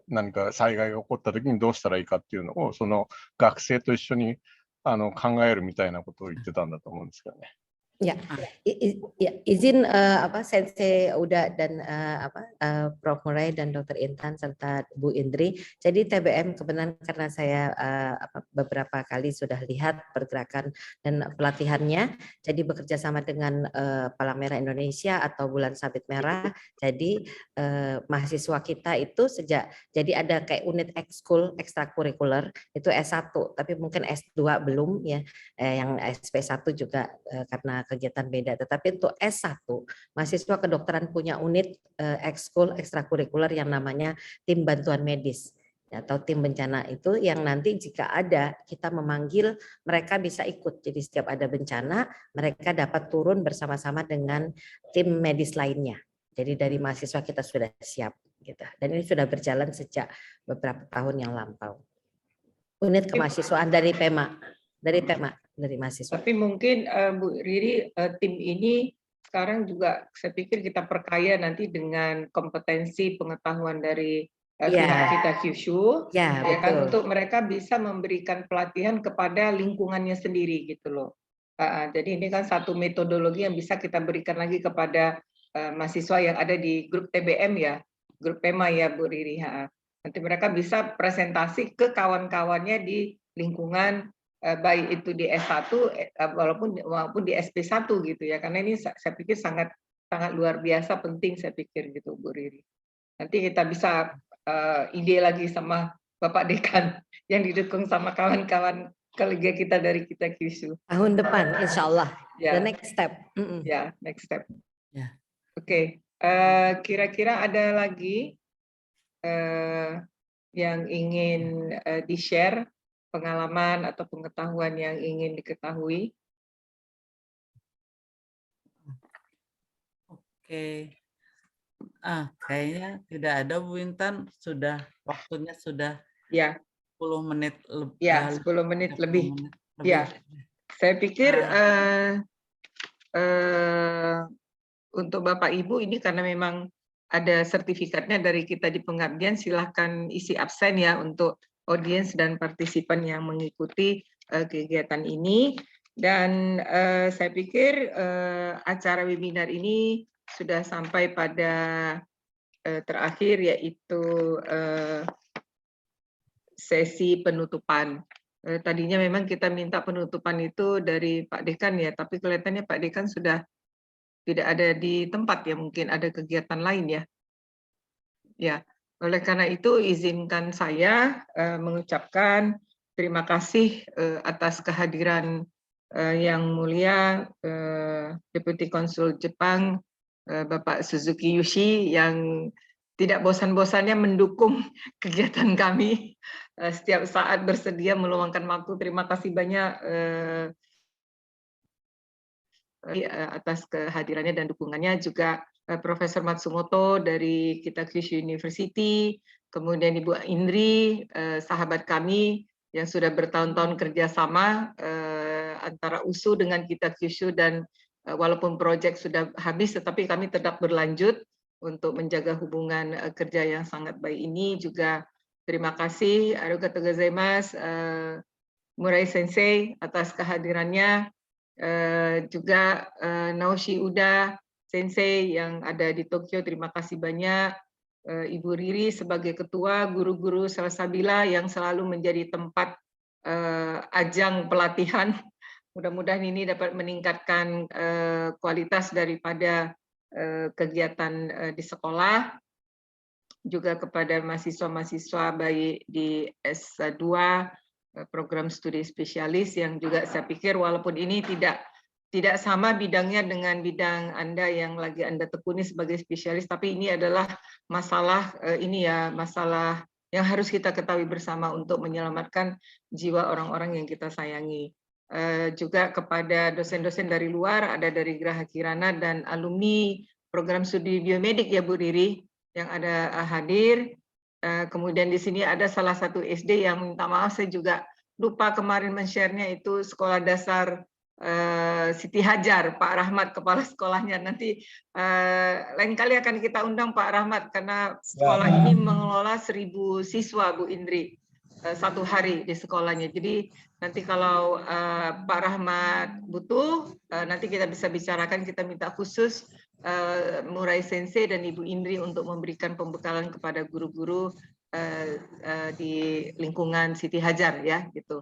何か災害が起こった時にどうしたらいいかっていうのを、その学生と一緒に考えるみたいなことを言ってたんだと思うんですけどね。Ya, izin Sensei Uda dan Prof Murai dan Dr. Intan serta Bu Indri. Jadi TBM kebetulan karena saya beberapa kali sudah lihat pergerakan dan pelatihannya. Jadi bekerja sama dengan Palang Merah Indonesia atau Bulan Sabit Merah. Jadi mahasiswa kita itu jadi ada kayak unit ekskul ekstrakurikuler itu S1, tapi mungkin S2 belum ya. Yang SP1 juga karena kegiatan beda, tetapi untuk S1 mahasiswa kedokteran punya unit ekskul ekstrakurikuler yang namanya tim bantuan medis atau tim bencana itu yang nanti jika ada kita memanggil mereka bisa ikut. Jadi setiap ada bencana mereka dapat turun bersama-sama dengan tim medis lainnya. Jadi dari mahasiswa kita sudah siap gitu. Dan ini sudah berjalan sejak beberapa tahun yang lampau. Unit kemahasiswaan dari PEMA. Dari mahasiswa. Tapi mungkin Bu Riri, tim ini sekarang juga saya pikir kita perkaya nanti dengan kompetensi pengetahuan dari pihak kita Kyushu, ya kan, untuk mereka bisa memberikan pelatihan kepada lingkungannya sendiri gitu loh. Jadi ini kan satu metodologi yang bisa kita berikan lagi kepada mahasiswa yang ada di grup TBM ya, grup PEMA ya Bu Riri. Nanti mereka bisa presentasi ke kawan-kawannya di lingkungan baik itu di S1 maupun di SP1 gitu ya, karena ini saya pikir sangat luar biasa penting saya pikir gitu Bu Riri. Nanti kita bisa ide lagi sama Bapak Dekan yang didukung sama kawan-kawan kolega kita dari kita Kyushu. Tahun depan insya Allah. The next step. Ya, next step. Ya. Oke, kira-kira ada lagi yang ingin di-share pengalaman atau pengetahuan yang ingin diketahui? Oke. Kayaknya tidak ada Bu Intan, waktunya sudah 10 menit lebih. Ya, 10 menit lebih. Ya, saya pikir untuk Bapak Ibu ini karena memang ada sertifikatnya dari kita di pengabdian, silahkan isi absen ya untuk audiens dan partisipan yang mengikuti kegiatan ini. Dan saya pikir acara webinar ini sudah sampai pada terakhir, yaitu sesi penutupan. Tadinya memang kita minta penutupan itu dari Pak Dekan ya, tapi kelihatannya Pak Dekan sudah tidak ada di tempat ya, mungkin ada kegiatan lain ya. Ya. Oleh karena itu, izinkan saya mengucapkan terima kasih atas kehadiran yang mulia Deputi Konsul Jepang, Bapak Suzuki Yushi, yang tidak bosan-bosannya mendukung kegiatan kami. Setiap saat bersedia meluangkan waktu. Terima kasih banyak atas kehadirannya dan dukungannya, juga Profesor Matsumoto dari Kita Kyushu University, kemudian Ibu Indri, sahabat kami yang sudah bertahun-tahun kerjasama antara USU dengan Kita Kyushu, dan walaupun proyek sudah habis, tetapi kami tetap berlanjut untuk menjaga hubungan kerja yang sangat baik ini. Juga terima kasih arigatou gozaimasu Murai Sensei atas kehadirannya, juga Naoshi Uda Sensei yang ada di Tokyo, terima kasih banyak. Ibu Riri sebagai ketua, guru-guru Salsabila yang selalu menjadi tempat ajang pelatihan. Mudah-mudahan ini dapat meningkatkan kualitas daripada kegiatan di sekolah. Juga kepada mahasiswa-mahasiswa baik di S2, program studi spesialis, yang juga saya pikir walaupun ini tidak sama bidangnya dengan bidang Anda yang lagi Anda tekuni sebagai spesialis, tapi ini adalah masalah masalah yang harus kita ketahui bersama untuk menyelamatkan jiwa orang-orang yang kita sayangi. Juga kepada dosen-dosen dari luar, ada dari Geraha Kirana dan alumni program studi biomedik ya Bu Riri yang ada hadir. Kemudian di sini ada salah satu SD yang minta maaf, saya juga lupa kemarin men-share-nya, itu sekolah dasar Siti Hajar, Pak Rahmat kepala sekolahnya. Nanti lain kali akan kita undang Pak Rahmat, karena sekolah ini mengelola 1000 siswa Bu Indri satu hari di sekolahnya. Jadi nanti kalau Pak Rahmat butuh, nanti kita bisa bicarakan, kita minta khusus Murai Sensei dan Ibu Indri untuk memberikan pembekalan kepada guru-guru di lingkungan Siti Hajar ya gitu.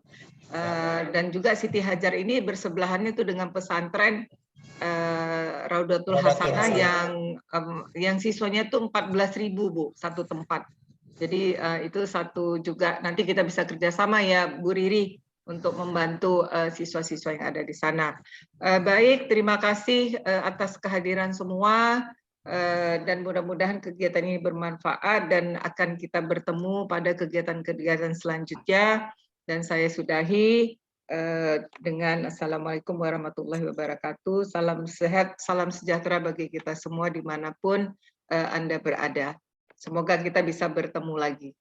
Dan juga Siti Hajar ini bersebelahannya tuh dengan pesantren Raudatul Hasanah yang siswanya tuh 14.000 Bu, satu tempat. Jadi itu satu juga, nanti kita bisa kerjasama ya Bu Riri untuk membantu siswa-siswa yang ada di sana. Baik, terima kasih atas kehadiran semua, dan mudah-mudahan kegiatan ini bermanfaat dan akan kita bertemu pada kegiatan-kegiatan selanjutnya. Dan saya sudahi dengan Assalamualaikum warahmatullahi wabarakatuh. Salam sehat, salam sejahtera bagi kita semua dimanapun Anda berada. Semoga kita bisa bertemu lagi.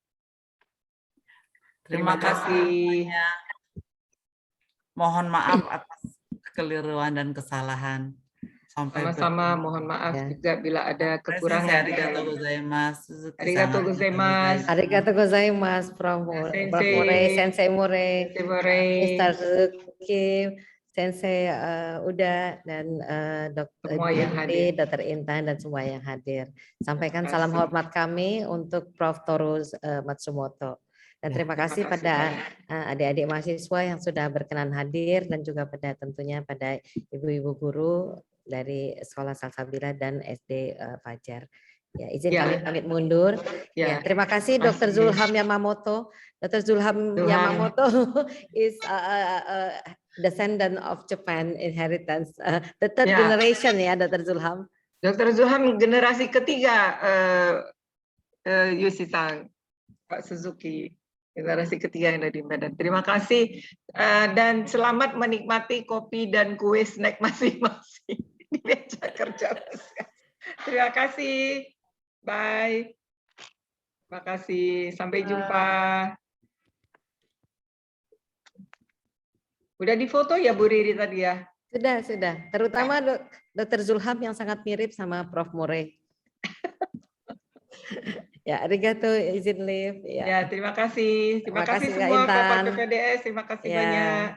Terima kasih. Mohon maaf atas kekeliruan dan kesalahan. Sampai sama-sama mohon maaf juga bila ada kekurangan di dalam. Arigatou gozaimasu. Arigatou gozaimasu, Prof. Murai, Sensei Murai, Mr. Suzuki, Sensei Uda, dan Dr. Dr. Intan, dan semua yang hadir. Sampaikan salam hormat kami untuk Prof. Toru Matsumoto. Dan terima kasih pada adik-adik mahasiswa yang sudah berkenan hadir, dan juga pada tentunya pada ibu-ibu guru dari Sekolah Salsabila dan SD Fajar. Ya, izin kami pamit mundur. Ya, terima kasih Dr. Zulham Yamamoto. Dr. Zulham Yamamoto is descendant of Japan inheritance, the third generation ya, Dr. Zulham. Dr. Zulham generasi ketiga, Yusi-san, Pak Suzuki. Generasi ketiga yang ada di Medan. Terima kasih dan selamat menikmati kopi dan kue snack masing-masing di meja kerja. Terima kasih. Bye. Terima kasih. Sampai jumpa. Udah difoto ya Bu Riri tadi ya? Sudah. Terutama Dr. Zulham yang sangat mirip sama Prof. Murai. Ya, arigato, izin live. Ya, terima kasih. Terima kasih semua Bapak PPDS. Terima kasih banyak.